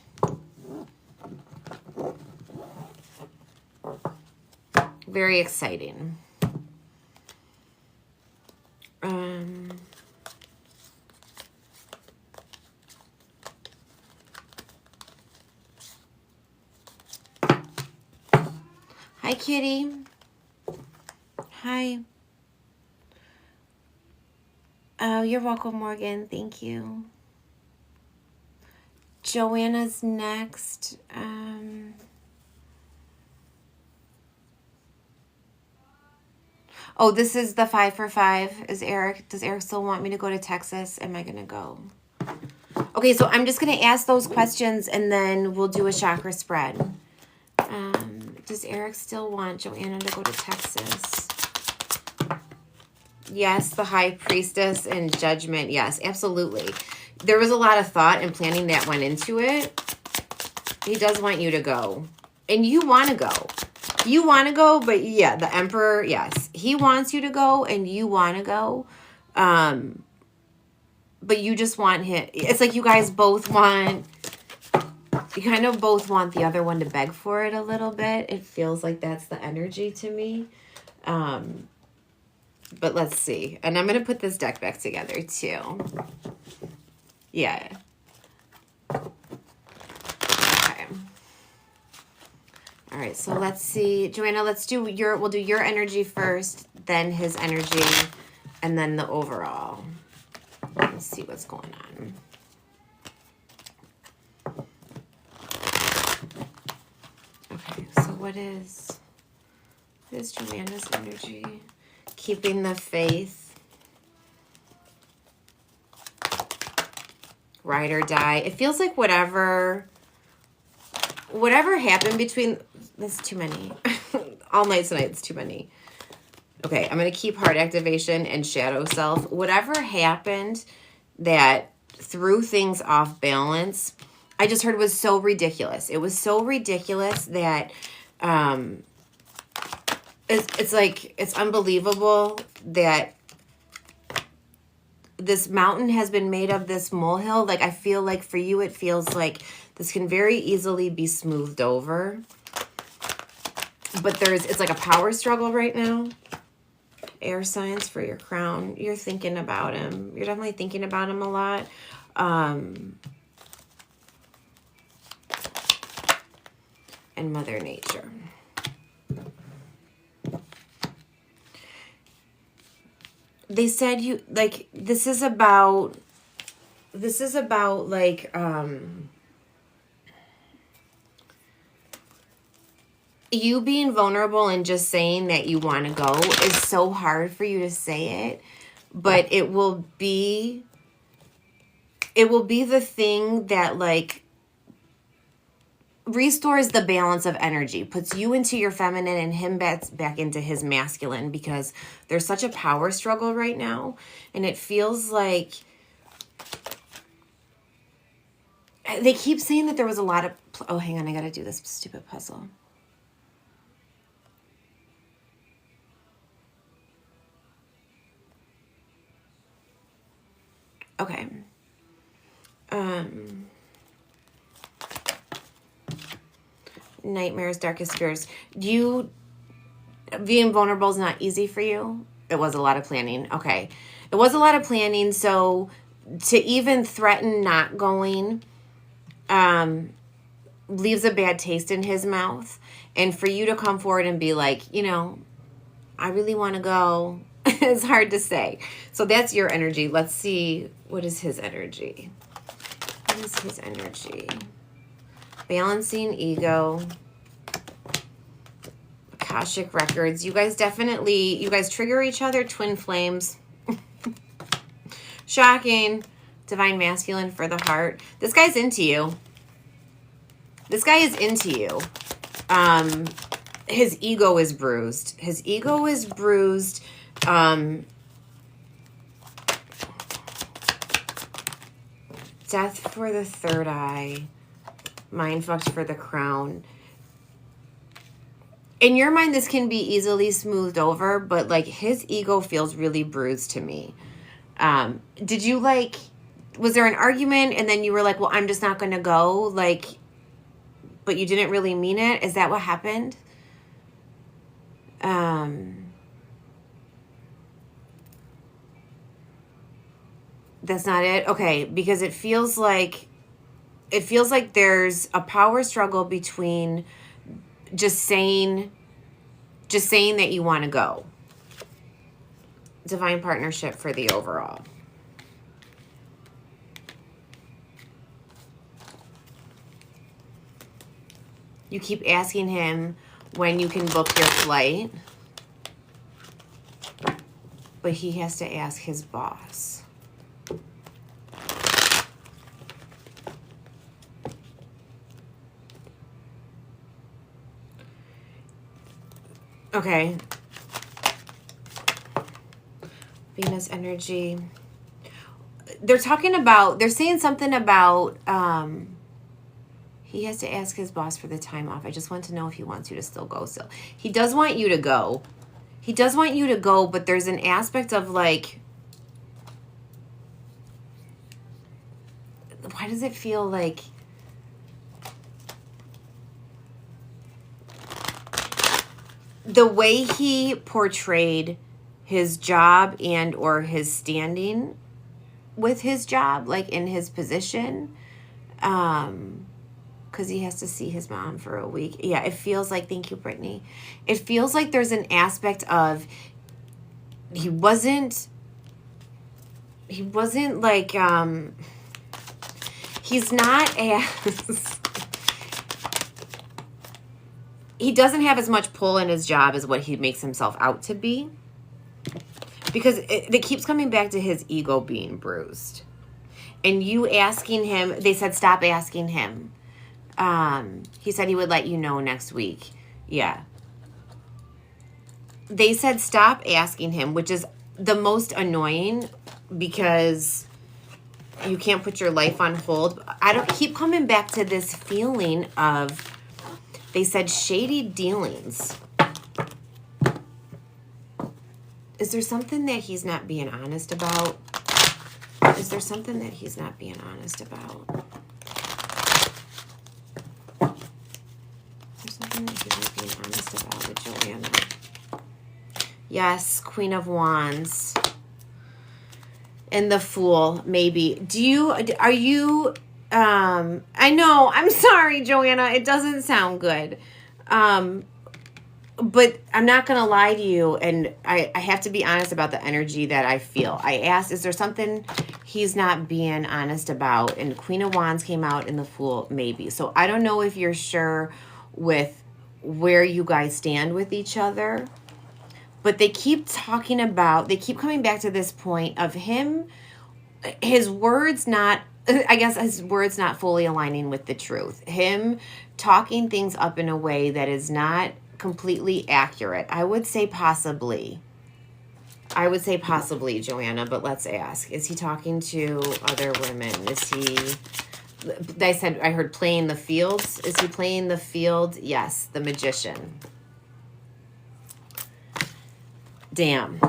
Very exciting. Hi, Kitty. Hi. Oh, you're welcome, Morgan. Thank you. Joanna's next. Oh, this is the 5 for 5. Does Eric still want me to go to Texas? Am I going to go? Okay, so I'm just going to ask those questions and then we'll do a chakra spread. Does Eric still want Joanna to go to Texas? Yes, the High Priestess and Judgment. Yes, absolutely. There was a lot of thought and planning that went into it. He does want you to go. And you want to go. You want to go, but yeah, the Emperor, yes. He wants you to go and you want to go. But you just want him. It's like you guys both want... You kind of both want the other one to beg for it a little bit. It feels like that's the energy to me. But let's see. And I'm going to put this deck back together too. Yeah. Okay. All right, so let's see. Joanna, we'll do your energy first, then his energy, and then the overall. Let's see what's going on. Okay, so what is Joanna's energy? Keeping the faith. Ride or die. It feels like whatever happened between... That's too many. All night tonight, it's too many. Okay, I'm going to keep heart activation and shadow self. Whatever happened that threw things off balance... I just heard was so ridiculous. It was so ridiculous that it's like, it's unbelievable that this mountain has been made of this molehill. Like, I feel like for you, it feels like this can very easily be smoothed over. But it's like a power struggle right now. Air signs for your crown. You're thinking about him. You're definitely thinking about him a lot. And Mother Nature. They said this is about like you being vulnerable and just saying that you want to go is so hard for you to say it, but it will be the thing that like restores the balance of energy, puts you into your feminine and him back into his masculine, because there's such a power struggle right now. And it feels like They keep saying that there was a lot of... Oh, hang on. I got to do this stupid puzzle. Okay. Nightmares, darkest fears. Being vulnerable is not easy for you? It was a lot of planning. Okay. It was a lot of planning. So to even threaten not going leaves a bad taste in his mouth. And for you to come forward and be like, I really want to go. It's hard to say. So that's your energy. Let's see. What is his energy? What is his energy? Balancing ego. Akashic records. You guys trigger each other. Twin flames. Shocking. Divine masculine for the heart. This guy's into you. This guy is into you. His ego is bruised. His ego is bruised. Death for the third eye. Mind fucked for the crown. In your mind, this can be easily smoothed over, but like his ego feels really bruised to me. Did you was there an argument and then you were like, well, I'm just not going to go? But you didn't really mean it? Is that what happened? That's not it? Okay, because it feels like there's a power struggle between just saying that you want to go. Divine partnership for the overall. You keep asking him when you can book your flight, but he has to ask his boss. Okay. Venus energy. They're saying something about, he has to ask his boss for the time off. I just want to know if he wants you to still go still. He does want you to go. He does want you to go, but there's an aspect of why does it feel like the way he portrayed his job and or his standing with his job, in his position, because he has to see his mom for a week. Yeah, it feels like, thank you, Brittany. It feels like there's an aspect of he wasn't he's not as he doesn't have as much pull in his job as what he makes himself out to be, because it keeps coming back to his ego being bruised. And you asking him, they said stop asking him. He said he would let you know next week. Yeah. They said stop asking him, which is the most annoying because you can't put your life on hold. I don't keep coming back to this feeling of, they said shady dealings. Is there something that he's not being honest about? Is there something that he's not being honest about? Is there something that he's not being honest about with Joanna? Yes, Queen of Wands. And the Fool, maybe. Are you, I know, I'm sorry, Joanna, it doesn't sound good. But I'm not going to lie to you, and I have to be honest about the energy that I feel. I asked, is there something he's not being honest about? And Queen of Wands came out in the Fool, maybe. So I don't know if you're sure with where you guys stand with each other. But they keep coming back to this point of his words not fully aligning with the truth. Him talking things up in a way that is not completely accurate. I would say possibly, Joanna, but let's ask. Is he talking to other women? Is he I heard playing the fields. Is he playing the field? Yes, the magician. Damn.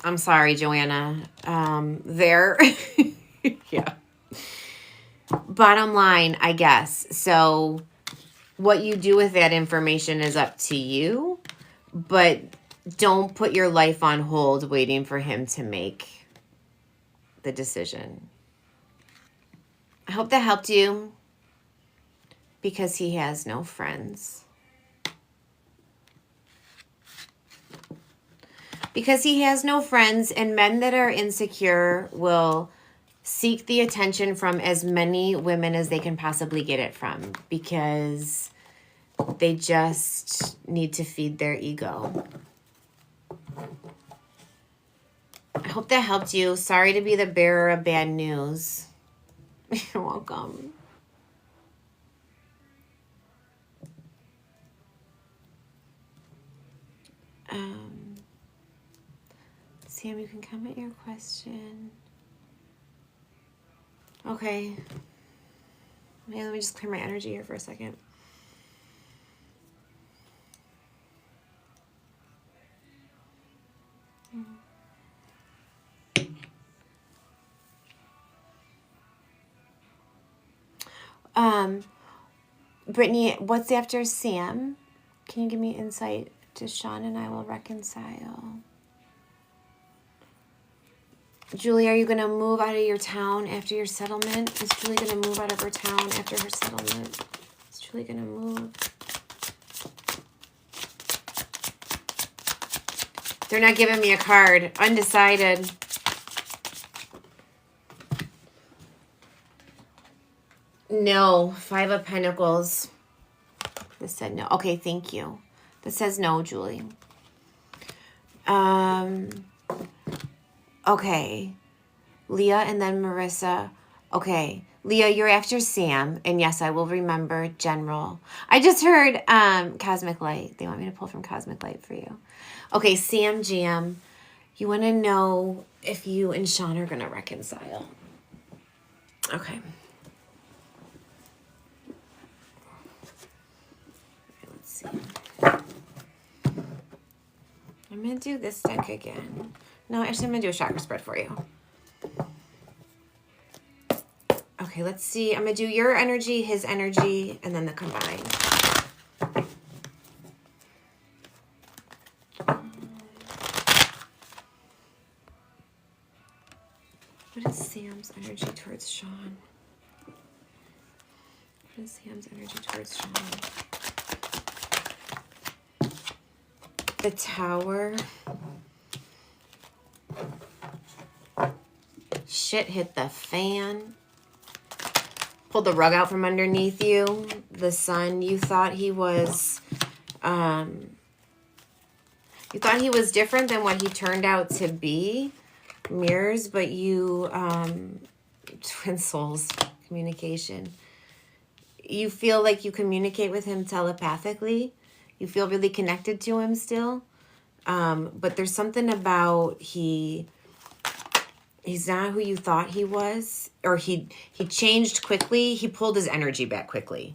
I'm sorry, Joanna. There. Yeah. Bottom line, I guess. So what you do with that information is up to you, but don't put your life on hold waiting for him to make the decision. I hope that helped you, because he has no friends. Because he has no friends, and men that are insecure will seek the attention from as many women as they can possibly get it from, because they just need to feed their ego. I hope that helped you. Sorry to be the bearer of bad news. You're welcome. Sam, you can comment your question. Okay. Let me just clear my energy here for a second. Brittany, what's after Sam? Can you give me insight to Sean and I will reconcile? Julie, are you going to move out of your town after your settlement? Is Julie going to move out of her town after her settlement? Is Julie going to move? They're not giving me a card. Undecided. No. 5 of Pentacles. This said no. Okay, thank you. This says no, Julie. Okay. Leah and then Marissa. Okay. Leah, you're after Sam. And yes, I will remember General. I just heard Cosmic Light. They want me to pull from Cosmic Light for you. Okay, Sam Jam. You want to know if you and Sean are going to reconcile. Okay. Let's see. I'm going to do this deck again. No, actually, I'm going to do a chakra spread for you. Okay, let's see. I'm going to do your energy, his energy, and then the combined. What is Sam's energy towards Sean? What is Sam's energy towards Sean? The Tower. Shit hit the fan. Pulled the rug out from underneath you. The Sun. You thought he was different than what he turned out to be. Mirrors, but you twin souls communication. You feel like you communicate with him telepathically. You feel really connected to him still. But there's something about he's not who you thought he was, or he changed quickly. He pulled his energy back quickly.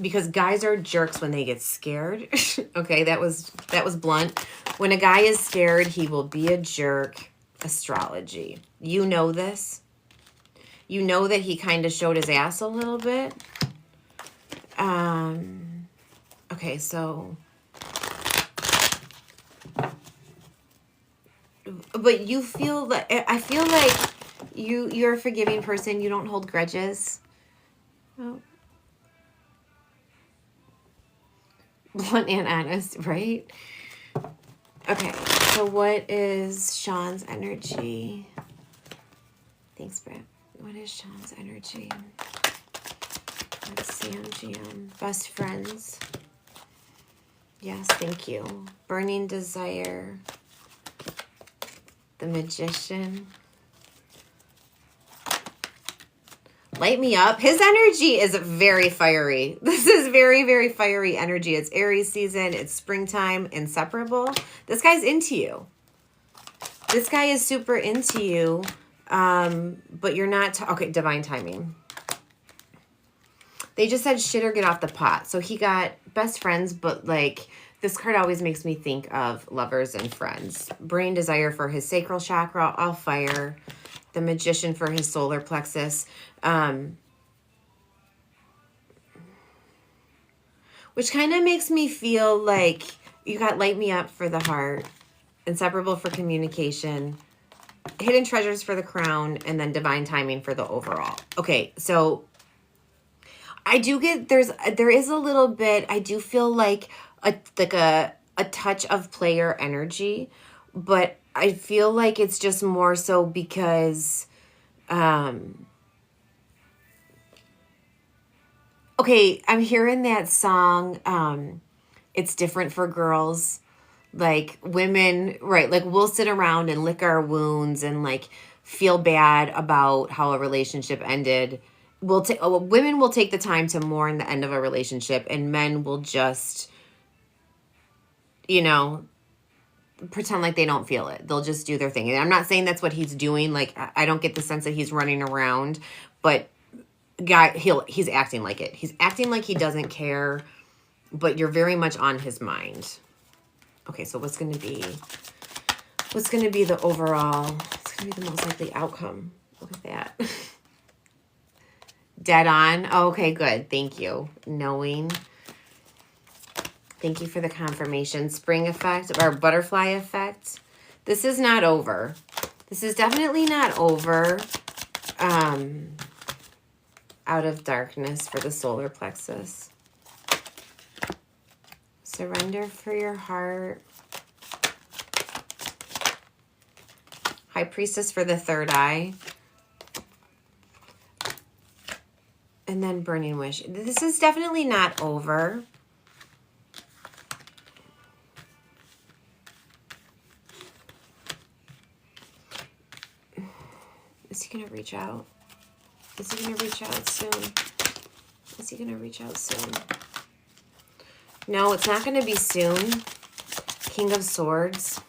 Because guys are jerks when they get scared. Okay, that was blunt. When a guy is scared, he will be a jerk. Astrology. You know this. You know that he kind of showed his ass a little bit. Okay, so... But you feel that... I feel like you're a forgiving person. You don't hold grudges. Oh. Blunt and honest, right? Okay, so what is Sean's energy? Thanks, Brett. What is Sean's energy? That's Sam GM. Best friends. Yes, thank you. Burning desire. The Magician. Light me up. His energy is very fiery. This is very, very fiery energy. It's Aries season. It's springtime. Inseparable. This guy's into you. This guy is super into you, but you're not... okay, divine timing. They just said shit or get off the pot. So he got best friends, but like this card always makes me think of lovers and friends. Brain desire for his sacral chakra, all fire. The magician for his solar plexus. Which kind of makes me feel like you got light me up for the heart, inseparable for communication, hidden treasures for the crown, and then divine timing for the overall. Okay, so I do get there is a little bit. I do feel like a touch of player energy, but I feel like it's just more so because, okay, I'm hearing that song. It's different for girls, like women, right? Like we'll sit around and lick our wounds and like feel bad about how a relationship ended. Women will take the time to mourn the end of a relationship, and men will just, pretend like they don't feel it. They'll just do their thing. And I'm not saying that's what he's doing. Like I don't get the sense that he's running around, but he's acting like it. He's acting like he doesn't care, but you're very much on his mind. Okay, so what's going to be the overall? It's going to be the most likely outcome. Look at that. Dead on. Oh, okay, good. Thank you. Knowing. Thank you for the confirmation. Spring effect or butterfly effect. This is not over. This is definitely not over. Out of darkness for the solar plexus. Surrender for your heart. High priestess for the third eye. And then burning wish. This is definitely not over. Is he going to reach out? Is he going to reach out soon? Is he going to reach out soon? No, it's not going to be soon. King of Swords.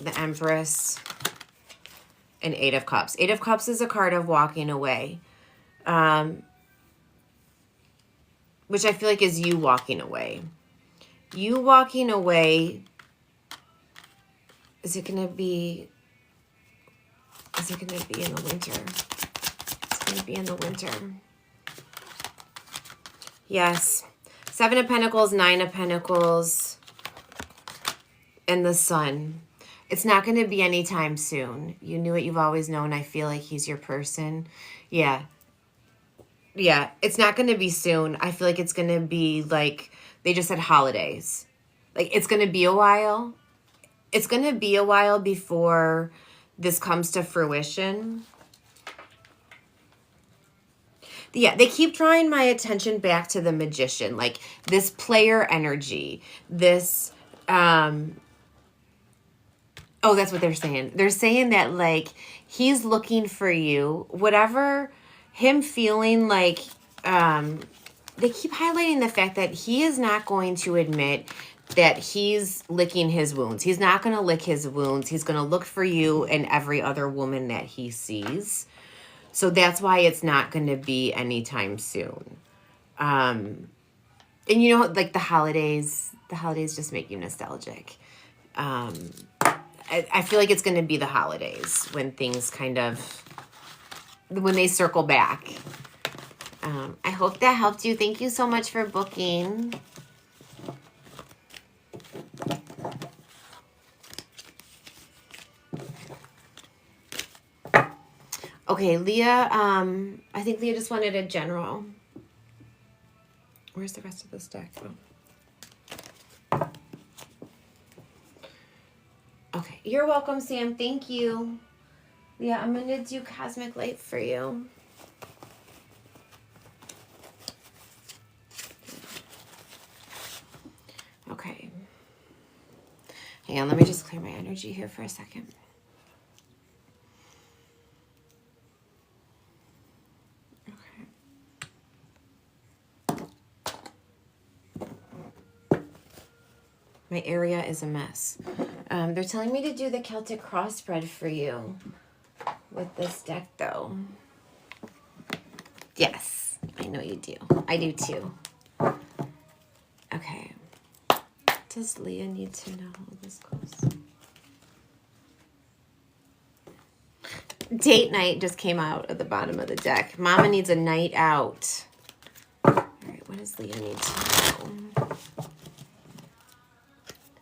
The Empress. And Eight of Cups. Eight of Cups is a card of walking away. Which I feel like is you walking away. You walking away. Is it going to be in the winter? It's going to be in the winter. Yes. Seven of Pentacles, Nine of Pentacles, and the Sun. It's not going to be anytime soon. You knew it. You've always known. I feel like he's your person. Yeah. Yeah. It's not going to be soon. I feel like it's going to be like, they just said holidays. Like, it's going to be a while. It's going to be a while before this comes to fruition. Yeah, they keep drawing my attention back to the magician. Like, this player energy. This, oh, that's what they're saying. They're saying that, like, he's looking for you. Whatever, him feeling like, they keep highlighting the fact that he is not going to admit that he's licking his wounds. He's not going to lick his wounds. He's going to look for you and every other woman that he sees. So that's why it's not going to be anytime soon. And you know, like the holidays just make you nostalgic. I feel like it's going to be the holidays when things when they circle back. I hope that helped you. Thank you so much for booking. Okay, Leah, I think Leah just wanted a general. Where's the rest of this deck? Oh. Okay, you're welcome, Sam. Thank you. Yeah, I'm going to do Cosmic Light for you. Okay. Hang on, let me just clear my energy here for a second. My area is a mess. They're telling me to do the Celtic cross spread for you with this deck, though. Yes, I know you do. I do, too. Okay. Does Leah need to know this close? Date night just came out at the bottom of the deck. Mama needs a night out. All right, what does Leah need to know?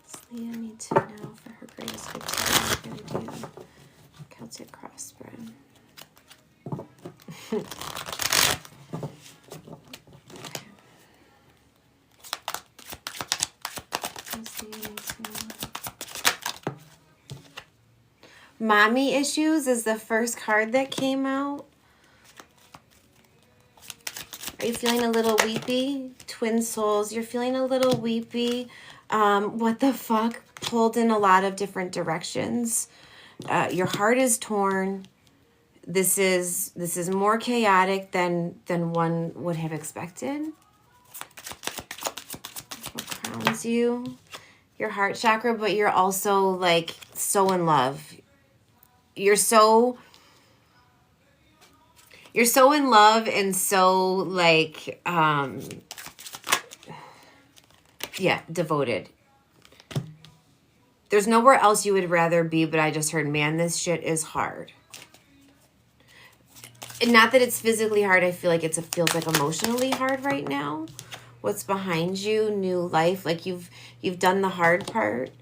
Does Leah need to know for her greatest good time? We're gonna do Celtic cross spread. Mommy Issues is the first card that came out. Are you feeling a little weepy? Twin souls, you're feeling a little weepy. What the fuck? Pulled in a lot of different directions. Your heart is torn. This is more chaotic than one would have expected. What crowns you? Your heart chakra, but you're also like so in love. You're so in love and so like yeah, devoted. There's nowhere else you would rather be, but I just heard, man, this shit is hard. And not that it's physically hard, I feel like it feels like emotionally hard right now. What's behind you, new life, like you've done the hard part.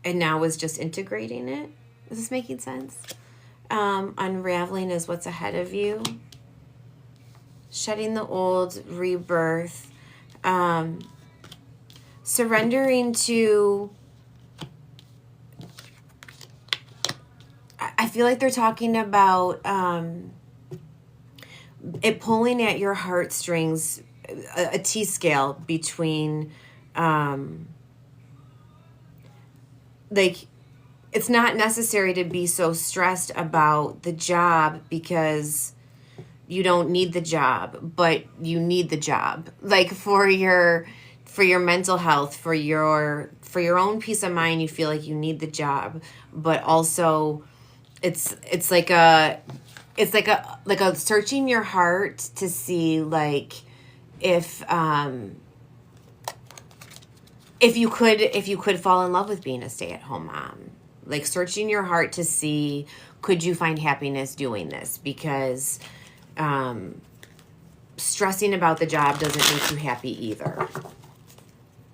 And now is just integrating it. Is this making sense? Unraveling is what's ahead of you. Shedding the old, rebirth. Surrendering to... I feel like they're talking about it pulling at your heartstrings, a T-scale between... like, it's not necessary to be so stressed about the job because you don't need the job, but you need the job. Like for your mental health, for your own peace of mind, you feel like you need the job, but also it's like a searching your heart to see like if you could fall in love with being a stay-at-home mom, like searching your heart to see, could you find happiness doing this? Because stressing about the job doesn't make you happy either.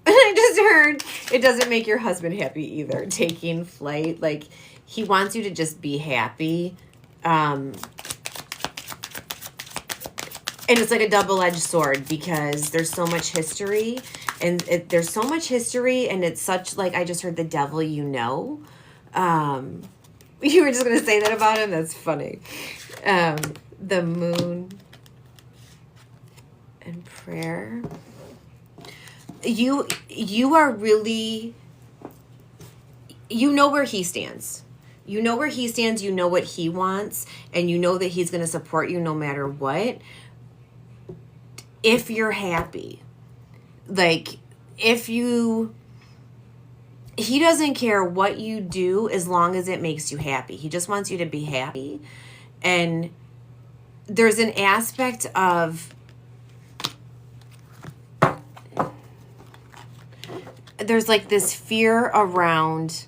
And I just heard it doesn't make your husband happy either. Taking flight, like he wants you to just be happy. And it's like a double-edged sword because there's so much history. And there's so much history, and it's such, like, I just heard the devil you know. You were just going to say that about him? That's funny. The moon and prayer. You are really, you know where he stands. You know where he stands, you know what he wants, and you know that he's going to support you no matter what. If you're happy. Like, he doesn't care what you do as long as it makes you happy. He just wants you to be happy. And there's an aspect of, there's like this fear around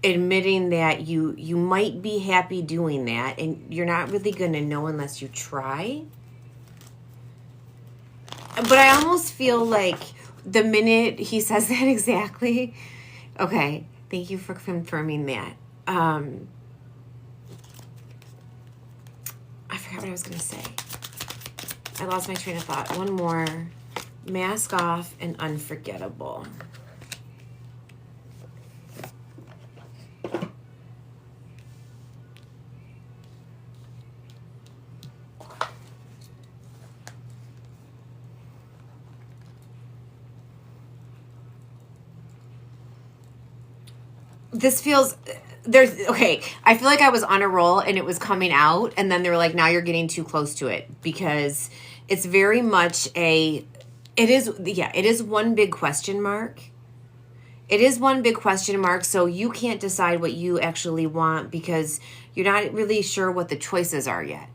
admitting that you might be happy doing that, and you're not really going to know unless you try. But I almost feel like the minute he says that exactly, okay, thank you for confirming that. I forgot what I was going to say. I lost my train of thought. One more. Mask off and unforgettable. This feels, I feel like I was on a roll and it was coming out, and then they were like, now you're getting too close to it, because it's very much It is, yeah, it is one big question mark. It is one big question mark, so you can't decide what you actually want because you're not really sure what the choices are yet.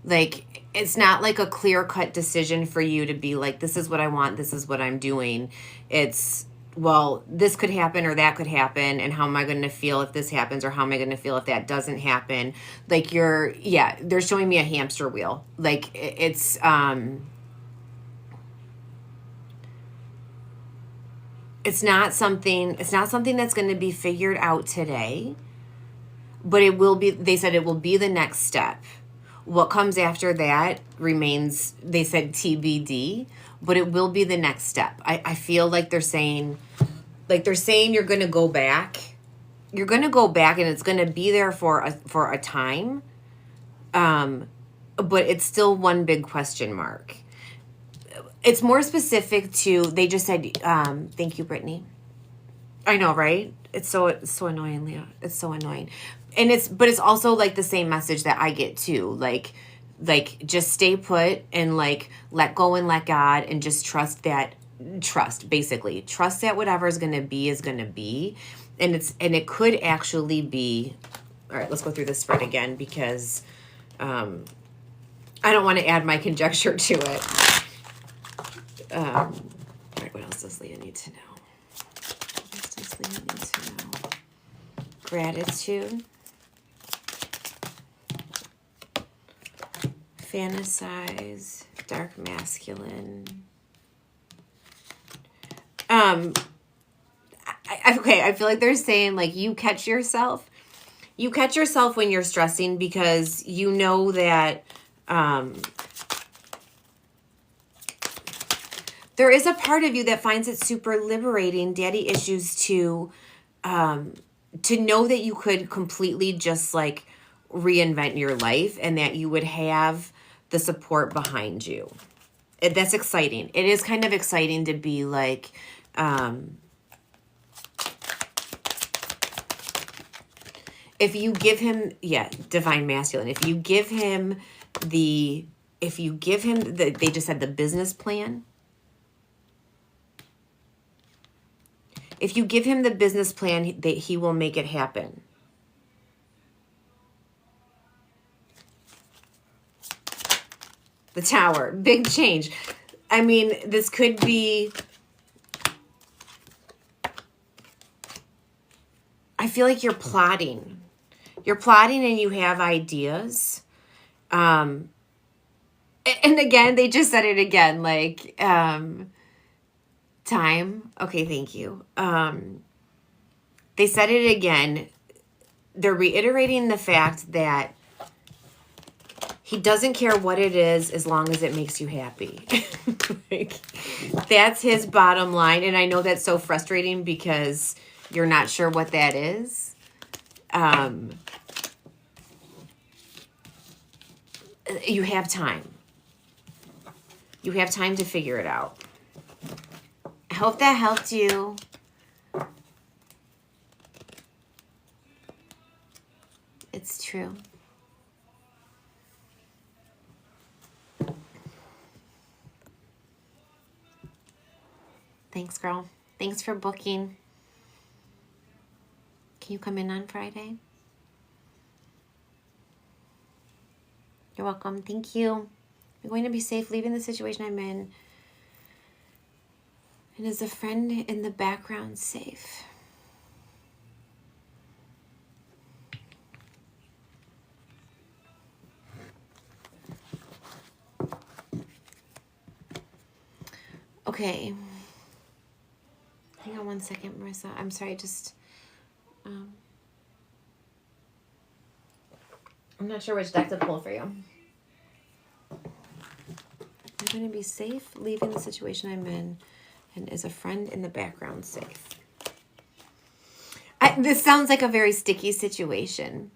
Like, it's not like a clear-cut decision for you to be like, this is what I want, this is what I'm doing. It's, well, this could happen or that could happen, and how am I going to feel if this happens, or how am I going to feel if that doesn't happen? Like, yeah, they're showing me a hamster wheel. Like, it's not something that's going to be figured out today, but it will be. They said it will be the next step. What comes after that remains, they said, TBD, but it will be the next step. I feel like they're saying you're going to go back. You're going to go back, and it's going to be there for a time. But it's still one big question mark. It's more specific to, they just said, thank you, Brittany. I know, right? It's so annoying, Leah. It's so annoying. And it's also like the same message that I get too. Like just stay put and like let go and let God and just trust that whatever is going to be. And it could actually be, all right, let's go through this spread again because, I don't want to add my conjecture to it. All right, what else does Leah need to know? Gratitude. Fantasize. Dark masculine. Okay, I feel like they're saying like you catch yourself when you're stressing because you know that there is a part of you that finds it super liberating, daddy issues, to know that you could completely just like reinvent your life and that you would have the support behind you. That's exciting. It is kind of exciting to be like, if you give him, divine masculine, if you give him they just said the business plan. If you give him the business plan, he will make it happen. The Tower, big change. I mean, this could be, I feel like you're plotting. You're plotting and you have ideas. And again, they just said it again, like, time. Okay, thank you. They said it again. They're reiterating the fact that he doesn't care what it is as long as it makes you happy. Like, that's his bottom line. And I know that's so frustrating because you're not sure what that is. You have time. You have time to figure it out. I hope that helped you. It's true. Thanks, girl. Thanks for booking. Can you come in on Friday? You're welcome. Thank you. I'm going to be safe leaving the situation I'm in. And is a friend in the background safe? Okay. Hang on one second, Marissa. I'm sorry, just... I'm not sure which deck to pull for you. I'm going to be safe leaving the situation I'm in. And is a friend in the background safe? This sounds like a very sticky situation.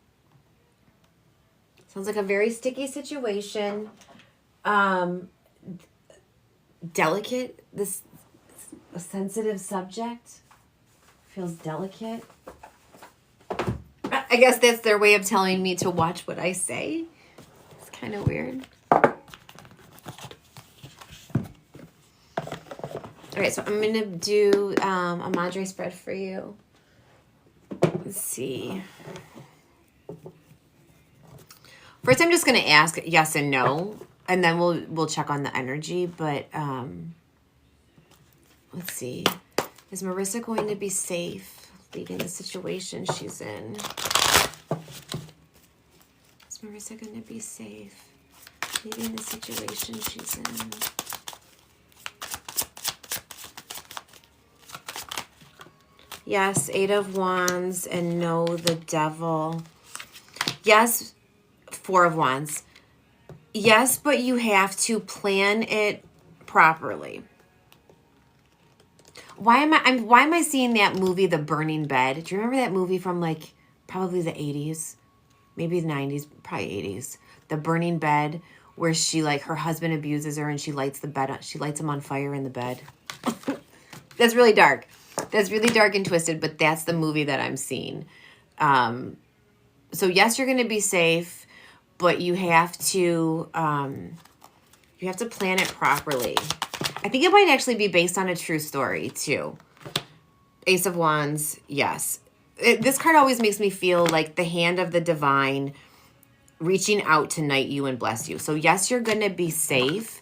Sounds like a very sticky situation. Delicate. A sensitive subject. Feels delicate. I guess that's their way of telling me to watch what I say. It's kind of weird. All right, so I'm going to do a Madre spread for you. Let's see. First, I'm just going to ask yes and no, and then we'll check on the energy. But let's see. Is Marissa going to be safe leaving the situation she's in? Is Marissa going to be safe leaving the situation she's in? Yes, 8 of Wands, and no, the Devil. Yes, 4 of Wands. Yes, but you have to plan it properly. Why am I seeing that movie, The Burning Bed? Do you remember that movie from like probably the 80s? Maybe the 90s, probably 80s. The Burning Bed, where she like her husband abuses her and she lights the bed, she lights him on fire in the bed. That's really dark. That's really dark and twisted, but that's the movie that I'm seeing. So yes, you're going to be safe, but you have to plan it properly. I think it might actually be based on a true story too. Ace of Wands, yes. This card always makes me feel like the hand of the divine reaching out to knight you and bless you. So yes, you're going to be safe.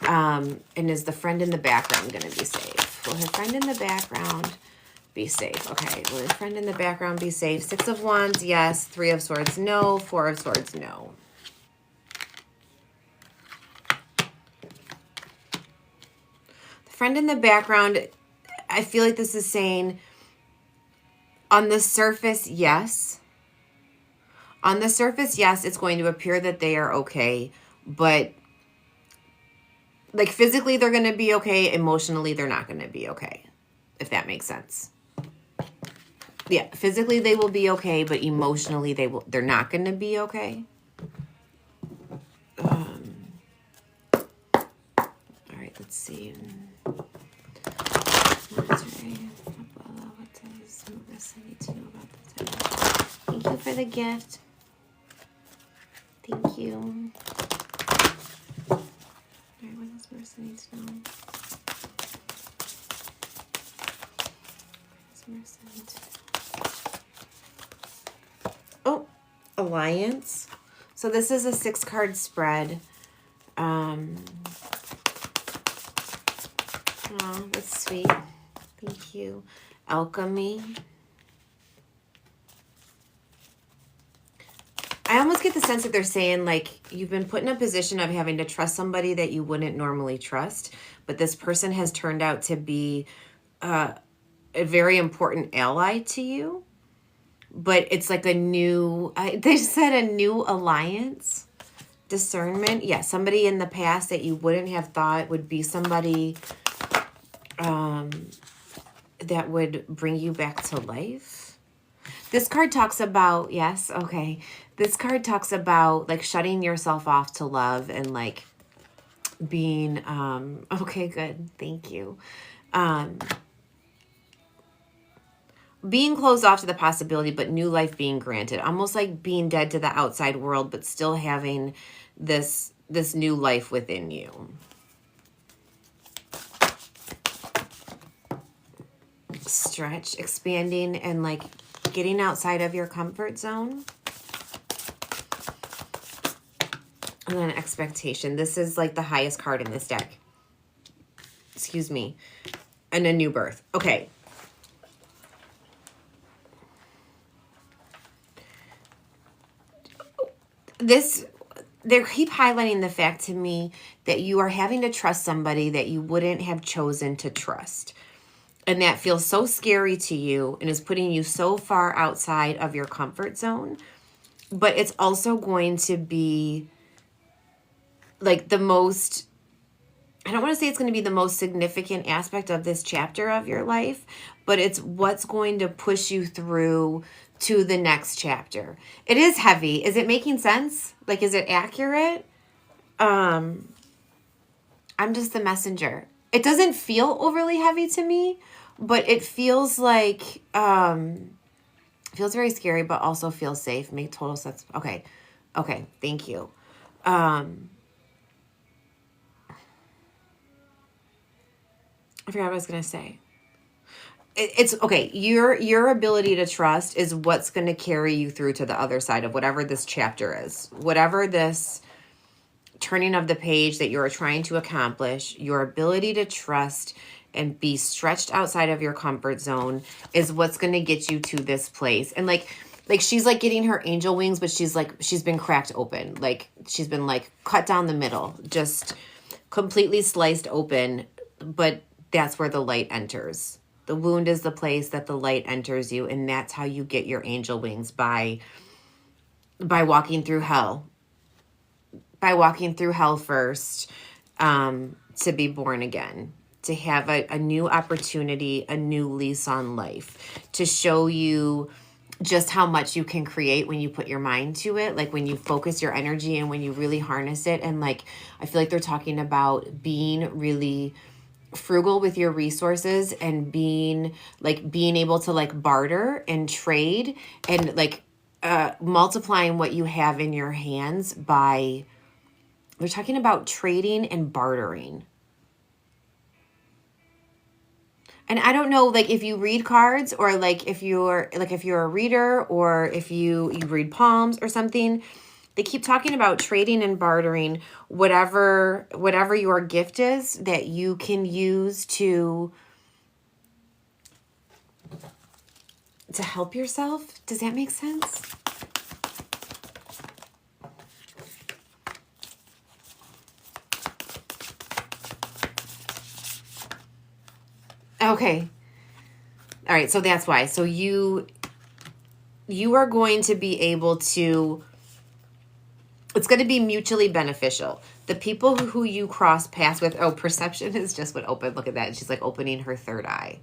And is the friend in the background going to be safe? Will her friend in the background be safe? Okay, will her friend in the background be safe? 6 of Wands, yes. 3 of Swords, no. 4 of Swords, no. The friend in the background, I feel like this is saying, on the surface, yes. On the surface, yes, it's going to appear that they are okay, but like physically they're going to be okay, emotionally they're not going to be okay, if that makes sense. Yeah, physically they will be okay, but emotionally they're not going to be okay. All right, let's see. What does Marissa need to know about the Devil? Thank you for the gift. Thank you. All right, what does Marissa need to know? Oh, alliance. So this is a 6-card spread. Oh, that's sweet. Thank you. Alchemy. I almost get the sense that they're saying, like, you've been put in a position of having to trust somebody that you wouldn't normally trust, but this person has turned out to be a very important ally to you. But it's like a new, they said a new alliance. Discernment. Yeah, somebody in the past that you wouldn't have thought would be somebody that would bring you back to life. This card talks about, yes, okay. This card talks about like shutting yourself off to love and like being, okay, good. Thank you. Being closed off to the possibility, but new life being granted. Almost like being dead to the outside world, but still having this new life within you. Stretch, expanding, and like getting outside of your comfort zone. And then expectation. This is like the highest card in this deck. Excuse me. And a new birth. Okay. They keep highlighting the fact to me that you are having to trust somebody that you wouldn't have chosen to trust. And that feels so scary to you and is putting you so far outside of your comfort zone. But it's also going to be like the most, I don't want to say it's going to be the most significant aspect of this chapter of your life, but it's what's going to push you through to the next chapter. It is heavy. Is it making sense? Like, is it accurate? I'm just the messenger. It doesn't feel overly heavy to me, but it feels like, feels very scary, but also feels safe. Make total sense. Okay. Thank you. I forgot what I was going to say. It's okay. Your ability to trust is what's going to carry you through to the other side of whatever this chapter is. Whatever this turning of the page that you're trying to accomplish, your ability to trust and be stretched outside of your comfort zone is what's going to get you to this place. And like she's like getting her angel wings, but she's been cracked open. Like she's been like cut down the middle, just completely sliced open. But that's where the light enters. The wound is the place that the light enters you. And that's how you get your angel wings, by walking through hell. By walking through hell first, to be born again, to have a new opportunity, a new lease on life, to show you just how much you can create when you put your mind to it, like when you focus your energy and when you really harness it. And like, I feel like they're talking about being really frugal with your resources and being able to like barter and trade and like multiplying what you have in your hands by... They're talking about trading and bartering. And I don't know, like if you read cards or like if you're a reader or if you read palms or something, they keep talking about trading and bartering whatever your gift is that you can use to help yourself. Does that make sense? Okay. All right. So that's why. So you are going to be able to, it's going to be mutually beneficial. The people who you cross paths with, oh, perception is just what opened. Look at that. She's like opening her third eye.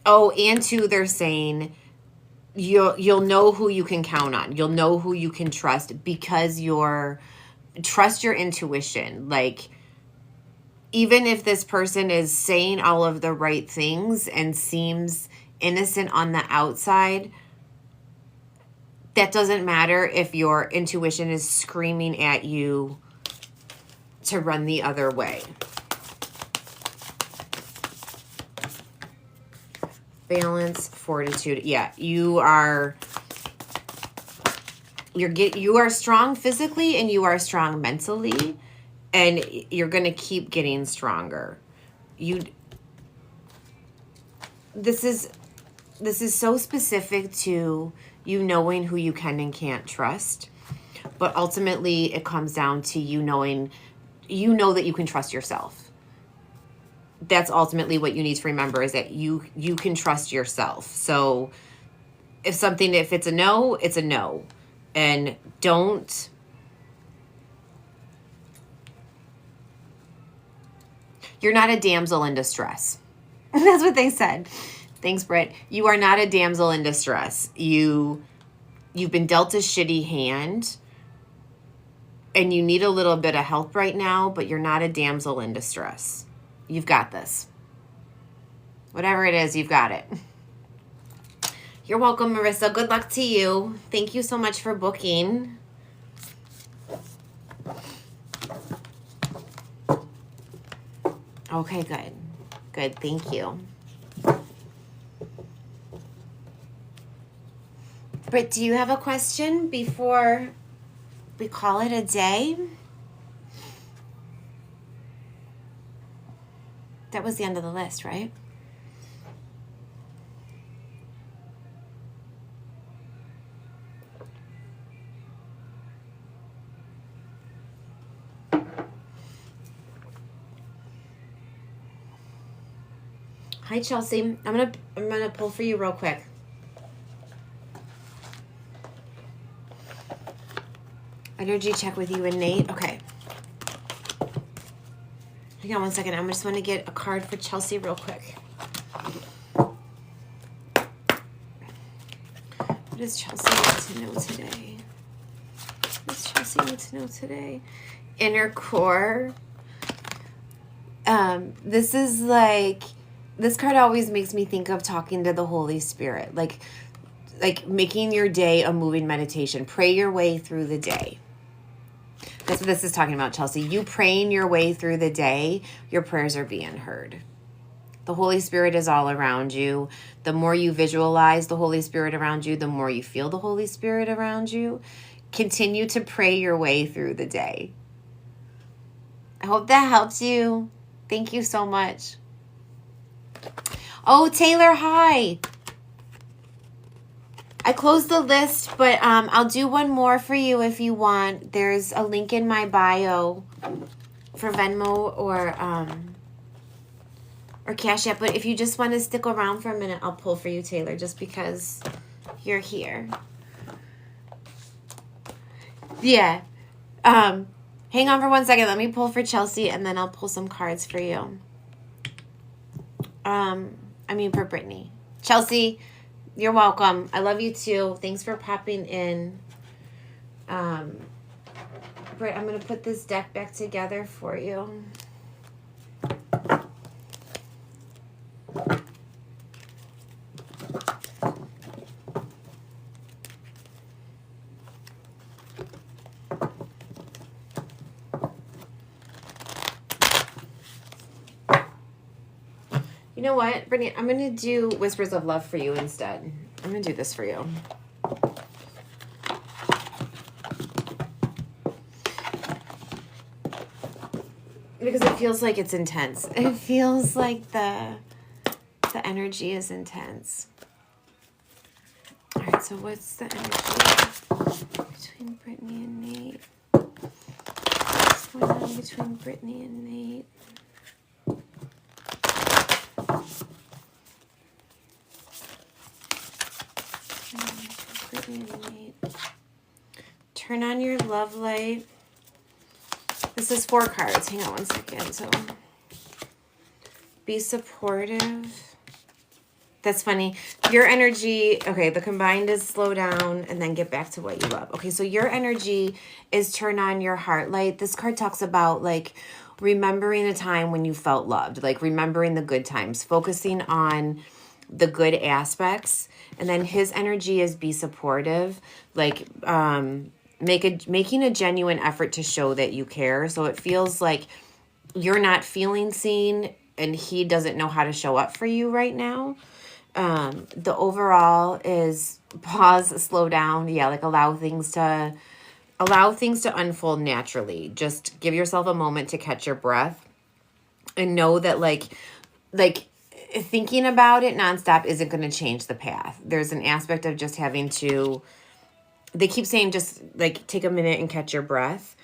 Oh, and two, they're saying you'll know who you can count on. You'll know who you can trust because trust your intuition. Like, even if this person is saying all of the right things and seems innocent on the outside, that doesn't matter if your intuition is screaming at you to run the other way. Balance, fortitude. Yeah, you are strong physically and you are strong mentally, and you're going to keep getting stronger. This is so specific to you knowing who you can and can't trust, but ultimately it comes down to you know that you can trust yourself. That's ultimately what you need to remember, is that you can trust yourself. So if it's a no, it's a no. And you're not a damsel in distress. That's what they said. Thanks, Britt. You are not a damsel in distress. You've been dealt a shitty hand and you need a little bit of help right now, but you're not a damsel in distress. You've got this. Whatever it is, you've got it. You're welcome, Marissa. Good luck to you. Thank you so much for booking. Okay, good. Good, thank you. Britt, do you have a question before we call it a day? That was the end of the list, right? Hi, Chelsea. I'm gonna pull for you real quick. Energy check with you and Nate. Okay. Hang on one second. I just want to get a card for Chelsea real quick. What does Chelsea need to know today? What does Chelsea need to know today? Inner core. This card always makes me think of talking to the Holy Spirit. Like making your day a moving meditation. Pray your way through the day. That's what this is talking about, Chelsea. You praying your way through the day, your prayers are being heard. The Holy Spirit is all around you. The more you visualize the Holy Spirit around you, the more you feel the Holy Spirit around you. Continue to pray your way through the day. I hope that helps you. Thank you so much. Oh, Taylor, hi. I closed the list, but I'll do one more for you if you want. There's a link in my bio for Venmo or Cash App. But if you just want to stick around for a minute, I'll pull for you, Taylor, just because you're here. Yeah. Hang on for 1 second. Let me pull for Chelsea, and then I'll pull some cards for you. For Brittany. Chelsea, you're welcome. I love you too. Thanks for popping in. Britt, I'm going to put this deck back together for you. You know what, Brittany? I'm going to do Whispers of Love for you instead. I'm going to do this for you. Because it feels like it's intense. It feels like the energy is intense. All right, so what's the energy between Brittany and Nate? What's going on between Brittany and Nate? Turn on your love light. This is 4 cards. Hang on 1 second. So, be supportive. That's funny. Your energy, okay, the combined is slow down and then get back to what you love. Okay, so your energy is turn on your heart light. This card talks about like remembering a time when you felt loved, like remembering the good times, focusing on the good aspects. And then his energy is be supportive, like making a genuine effort to show that you care. So it feels like you're not feeling seen and he doesn't know how to show up for you right now. The overall is pause, slow down. Yeah, like allow things to unfold naturally. Just give yourself a moment to catch your breath and know that like thinking about it nonstop isn't going to change the path. There's an aspect of just having to, they keep saying just like take a minute and catch your breath.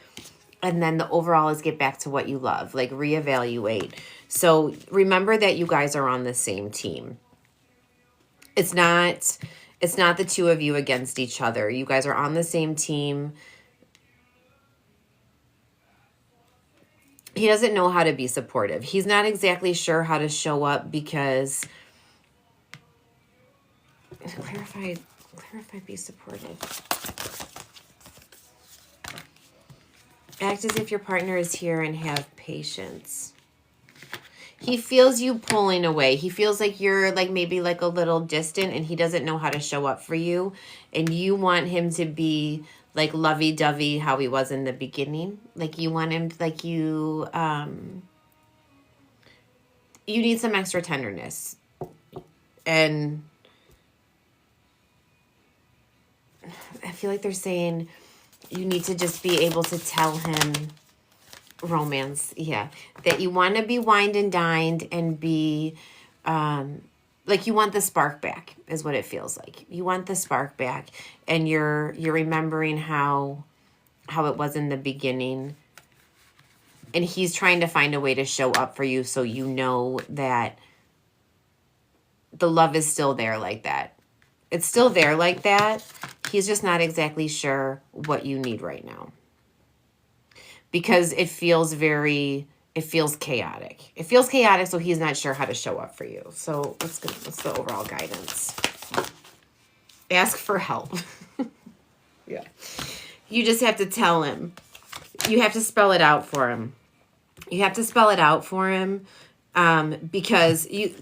And then the overall is get back to what you love, like reevaluate. So remember that you guys are on the same team. It's not the two of you against each other. You guys are on the same team. He doesn't know how to be supportive. He's not exactly sure how to show up because clarify, be supportive. Act as if your partner is here and have patience. He feels you pulling away. He feels like you're like maybe like a little distant and he doesn't know how to show up for you. And you want him to be like lovey-dovey how he was in the beginning. Like you want him, like you need some extra tenderness. And I feel like they're saying you need to just be able to tell him romance. Yeah. That you want to be wined and dined and be, like you want the spark back is what it feels like. You want the spark back and you're remembering how it was in the beginning. And he's trying to find a way to show up for you so you know that the love is still there like that. It's still there like that. He's just not exactly sure what you need right now. Because it feels chaotic. It feels chaotic, so he's not sure how to show up for you. So what's the overall guidance? Ask for help. Yeah. You just have to tell him. You have to spell it out for him. Because you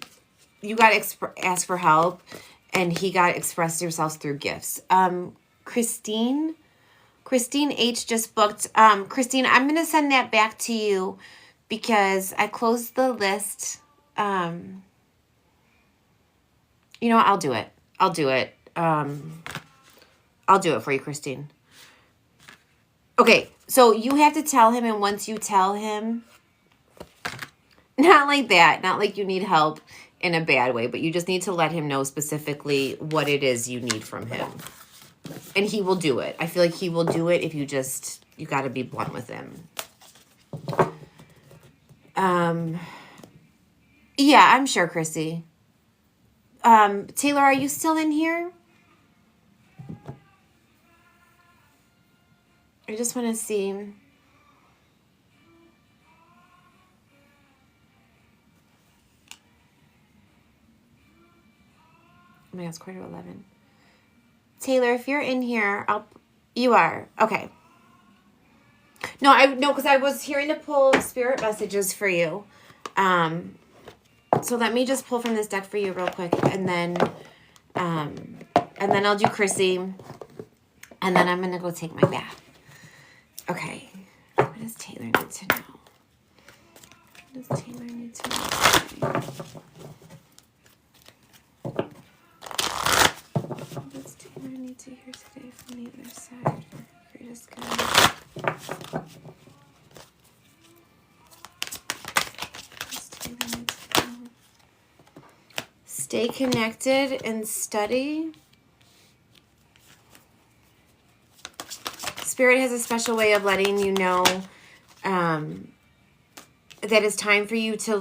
got to ask for help, and he got to express yourselves through gifts. Christine, Christine H. just booked. Christine, I'm going to send that back to you because I closed the list. You know what? I'll do it. I'll do it. I'll do it for you, Christine. Okay, so you have to tell him, and once you tell him, not like that, not like you need help in a bad way, but you just need to let him know specifically what it is you need from him. And he will do it. I feel like he will do it if you got to be blunt with him. Yeah, I'm sure, Chrissy. Taylor, are you still in here? I just want to see. Oh my God, it's 11:15. Taylor, if you're in here, you are. Okay. No, because I was hearing to pull spirit messages for you. So let me just pull from this deck for you real quick, and then I'll do Chrissy, and then I'm gonna go take my bath. Okay. What does Taylor need to know? What does Taylor need to know today? What does Taylor need to hear today from the other side? Greatest good. Stay connected and study. Spirit has a special way of letting you know that it's time for you to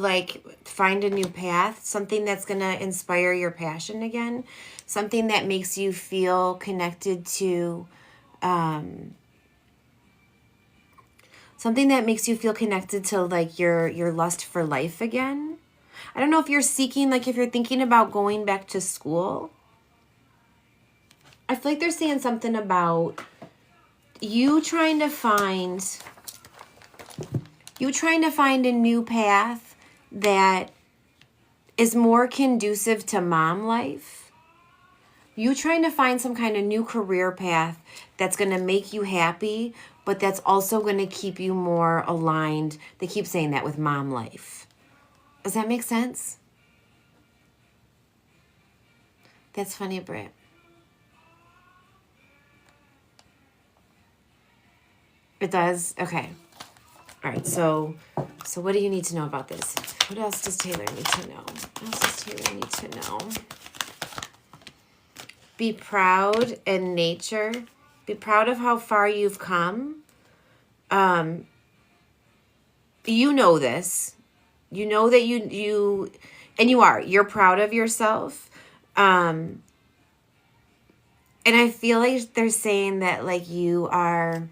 find a new path, something that's going to inspire your passion again, something that makes you feel connected to your lust for life again. I don't know if you're seeking, if you're thinking about going back to school. I feel like they're saying something about you trying to find a new path that is more conducive to mom life. You trying to find some kind of new career path that's going to make you happy, but that's also going to keep you more aligned. They keep saying that with mom life. Does that make sense? That's funny, Britt. It does? Okay. All right, so what do you need to know about this? What else does Taylor need to know? Be proud in nature. Be proud of how far you've come. You know this. You know that you're proud of yourself. And I feel like they're saying that you are,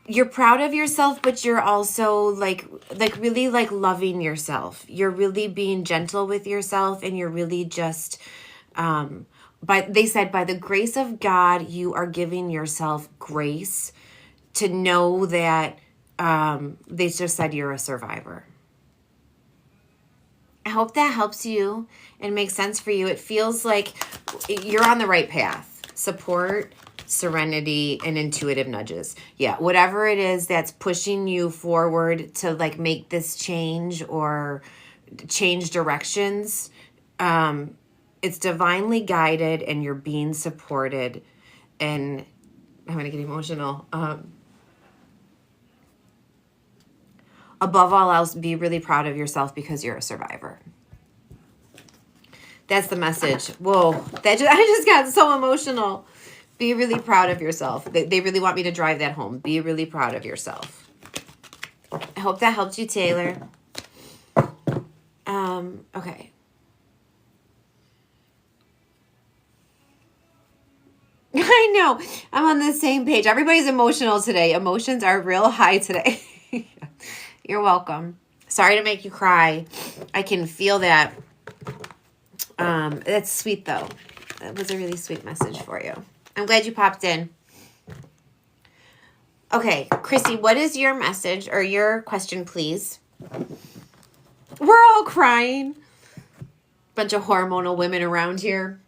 you're proud of yourself, but you're also really loving yourself. You're really being gentle with yourself, and you're really just, they said by the grace of God, you are giving yourself grace to know that, they just said you're a survivor. I hope that helps you and makes sense for you. It feels like you're on the right path. Support, serenity, and intuitive nudges. Yeah, whatever it is that's pushing you forward to make this change or change directions, it's divinely guided and you're being supported. And I'm going to get emotional. Above all else, be really proud of yourself because you're a survivor. That's the message. Whoa, I just got so emotional. Be really proud of yourself. They really want me to drive that home. Be really proud of yourself. I hope that helped you, Taylor. Okay. I know. I'm on the same page. Everybody's emotional today. Emotions are real high today. You're welcome. Sorry to make you cry. I can feel that. That's sweet, though. That was a really sweet message for you. I'm glad you popped in. Okay, Chrissy, what is your message or your question, please? We're all crying. Bunch of hormonal women around here.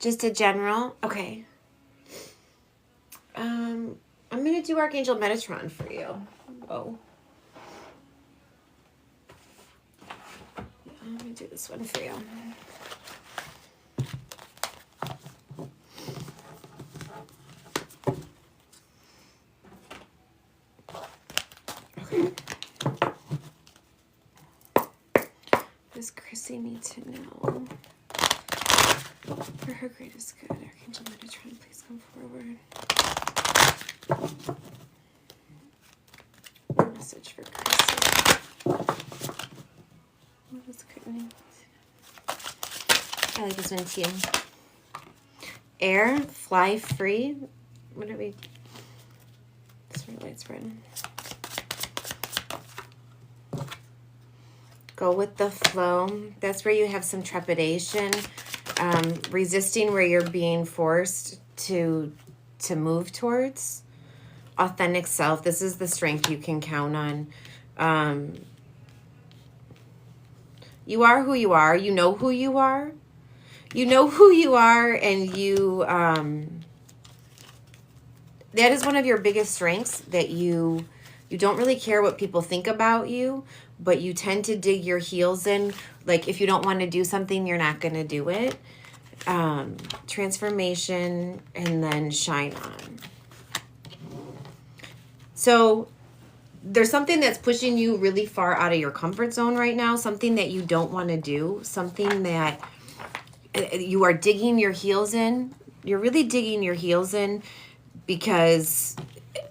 Just a general? Okay. I'm going to do Archangel Metatron for you. Whoa. I'm going to do this one for you. Okay. Does Chrissy need to know? For her greatest good, Archangel Metatron, please come forward. Message for Chrissy. What is Courtney? I like this one too. Air, fly free. What are we? This red light spread. Go with the flow. That's where you have some trepidation, resisting where you're being forced to move towards. Authentic self. This is the strength you can count on. You are who you are. You know who you are. You know who you are, and you, that is one of your biggest strengths, that you don't really care what people think about you, but you tend to dig your heels in. Like, if you don't want to do something, you're not going to do it. Transformation, and then shine on. So there's something that's pushing you really far out of your comfort zone right now, something that you don't want to do, something that you are digging your heels in. You're really digging your heels in because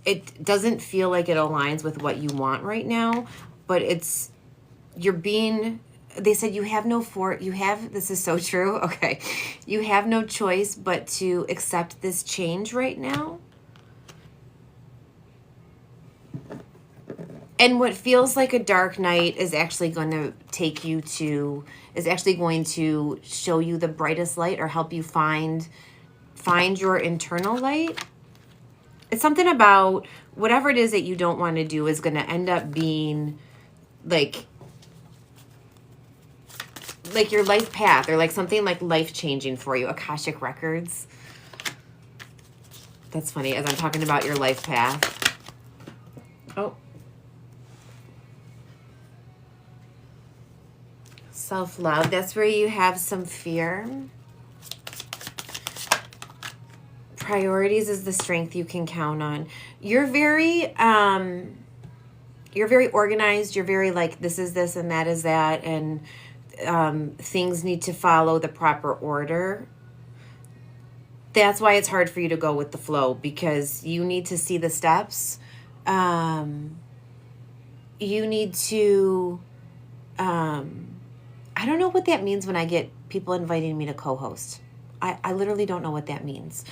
it doesn't feel like it aligns with what you want right now, but you're being, they said you have this is so true. Okay. You have no choice but to accept this change right now. And what feels like a dark night is actually going to show you the brightest light, or help you find your internal light. It's something about whatever it is that you don't want to do is going to end up being like your life path, or like something like life-changing for you. Akashic Records. That's funny, as I'm talking about your life path. Oh. Self-love. That's where you have some fear. Priorities is the strength you can count on. You're very organized. You're very like, this is this and that is that, and things need to follow the proper order. That's why it's hard for you to go with the flow, because you need to see the steps. You need to, I don't know what that means when I get people inviting me to co-host. I literally don't know what that means.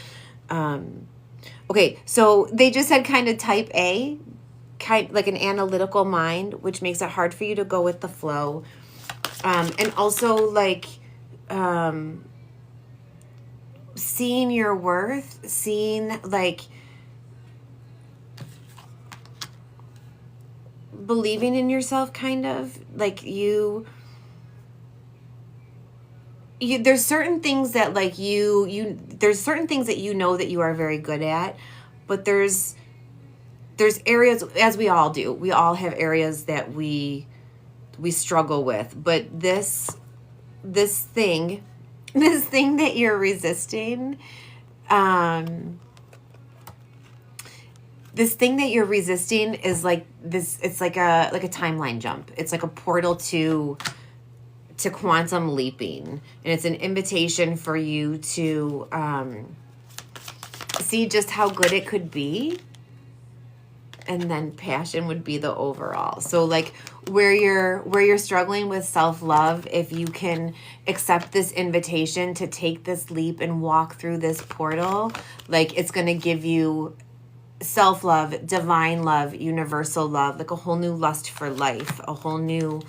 Okay, so they just said kind of type A, like an analytical mind, which makes it hard for you to go with the flow. And also like seeing your worth, seeing like believing in yourself, kind of like there's certain things that like there's certain things that you know that you are very good at, but there's areas, as we all do, we all have areas that we struggle with, but this thing that you're resisting, this thing that you're resisting is like this, it's like a timeline jump. It's like a portal to quantum leaping, and it's an invitation for you to see just how good it could be, and then passion would be the overall. So like where you're struggling with self-love, if you can accept this invitation to take this leap and walk through this portal, like it's going to give you self-love, divine love, universal love, like a whole new lust for life, a whole new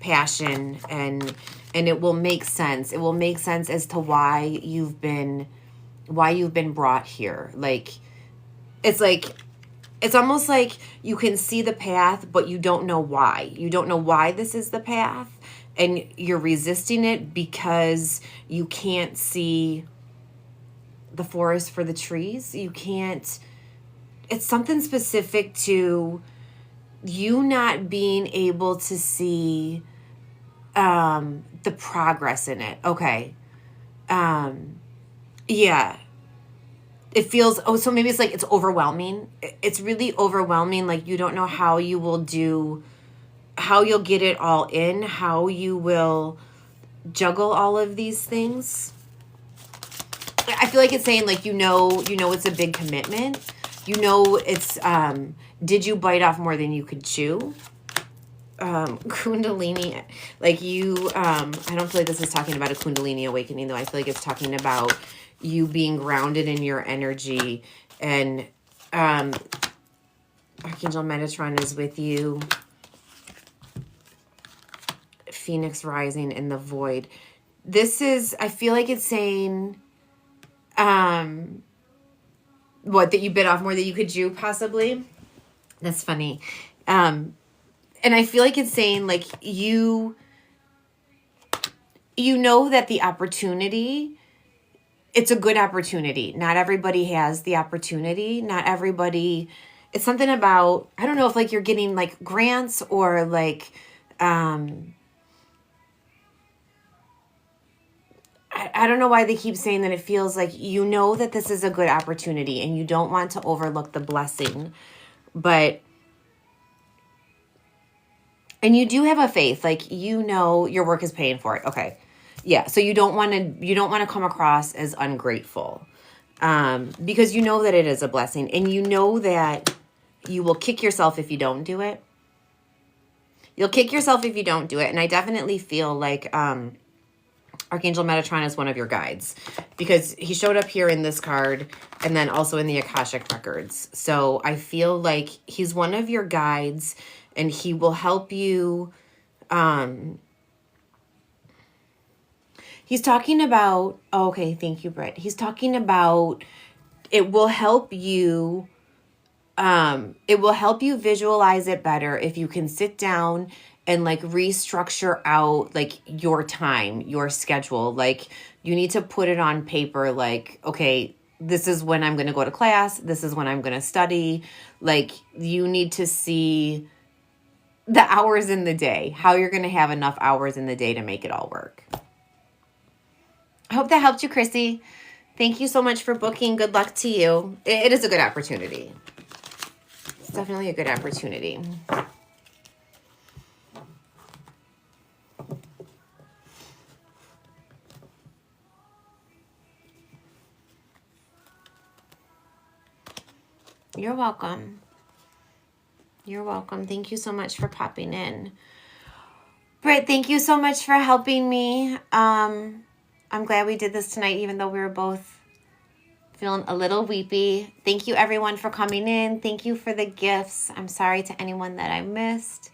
passion, and it will make sense. It will make sense as to why you've been brought here. Like it's almost like you can see the path, but you don't know why. You don't know why this is the path, and you're resisting it because you can't see the forest for the trees. You can't, it's something specific to you not being able to see the progress in it. Okay. Yeah. It feels, oh, so maybe it's like it's overwhelming. It's really overwhelming. Like you don't know how you will do, how you'll get it all in, how you will juggle all of these things. I feel like it's saying like, it's a big commitment. It's, did you bite off more than you could chew? Kundalini, like I don't feel like this is talking about a Kundalini awakening though. I feel like it's talking about you being grounded in your energy, and Archangel Metatron is with you. Phoenix rising in the void. This is, I feel like it's saying, what, that you bit off more than you could chew, possibly. That's funny. And I feel like it's saying like you know that the opportunity, it's a good opportunity. Not everybody has the opportunity. Not everybody, it's something about, I don't know if like you're getting like grants or like, I don't know why they keep saying that. It feels like you know that this is a good opportunity and you don't want to overlook the blessing, and you do have a faith, like, your work is paying for it. Okay. Yeah. So you don't want to come across as ungrateful, because you know that it is a blessing, and you know that you will kick yourself if you don't do it. You'll kick yourself if you don't do it. And I definitely feel like, Archangel Metatron is one of your guides, because he showed up here in this card and then also in the Akashic Records. So I feel like he's one of your guides, and he will help you. He's talking about, okay, thank you, Britt. He's talking about it will help you. It will help you visualize it better if you can sit down and like restructure out like your time, your schedule. Like you need to put it on paper. Like, okay, this is when I'm going to go to class. This is when I'm going to study. Like you need to see the hours in the day, how you're going to have enough hours in the day to make it all work. I hope that helped you, Chrissy. Thank you so much for booking. Good luck to you. It is a good opportunity. It's definitely a good opportunity. You're welcome. You're welcome. Thank you so much for popping in. Britt, thank you so much for helping me. I'm glad we did this tonight, even though we were both feeling a little weepy. Thank you, everyone, for coming in. Thank you for the gifts. I'm sorry to anyone that I missed.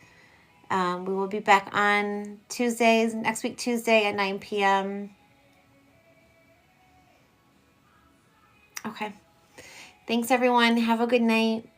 We will be back on Tuesdays, next week, Tuesday at 9 p.m. Okay. Thanks, everyone. Have a good night.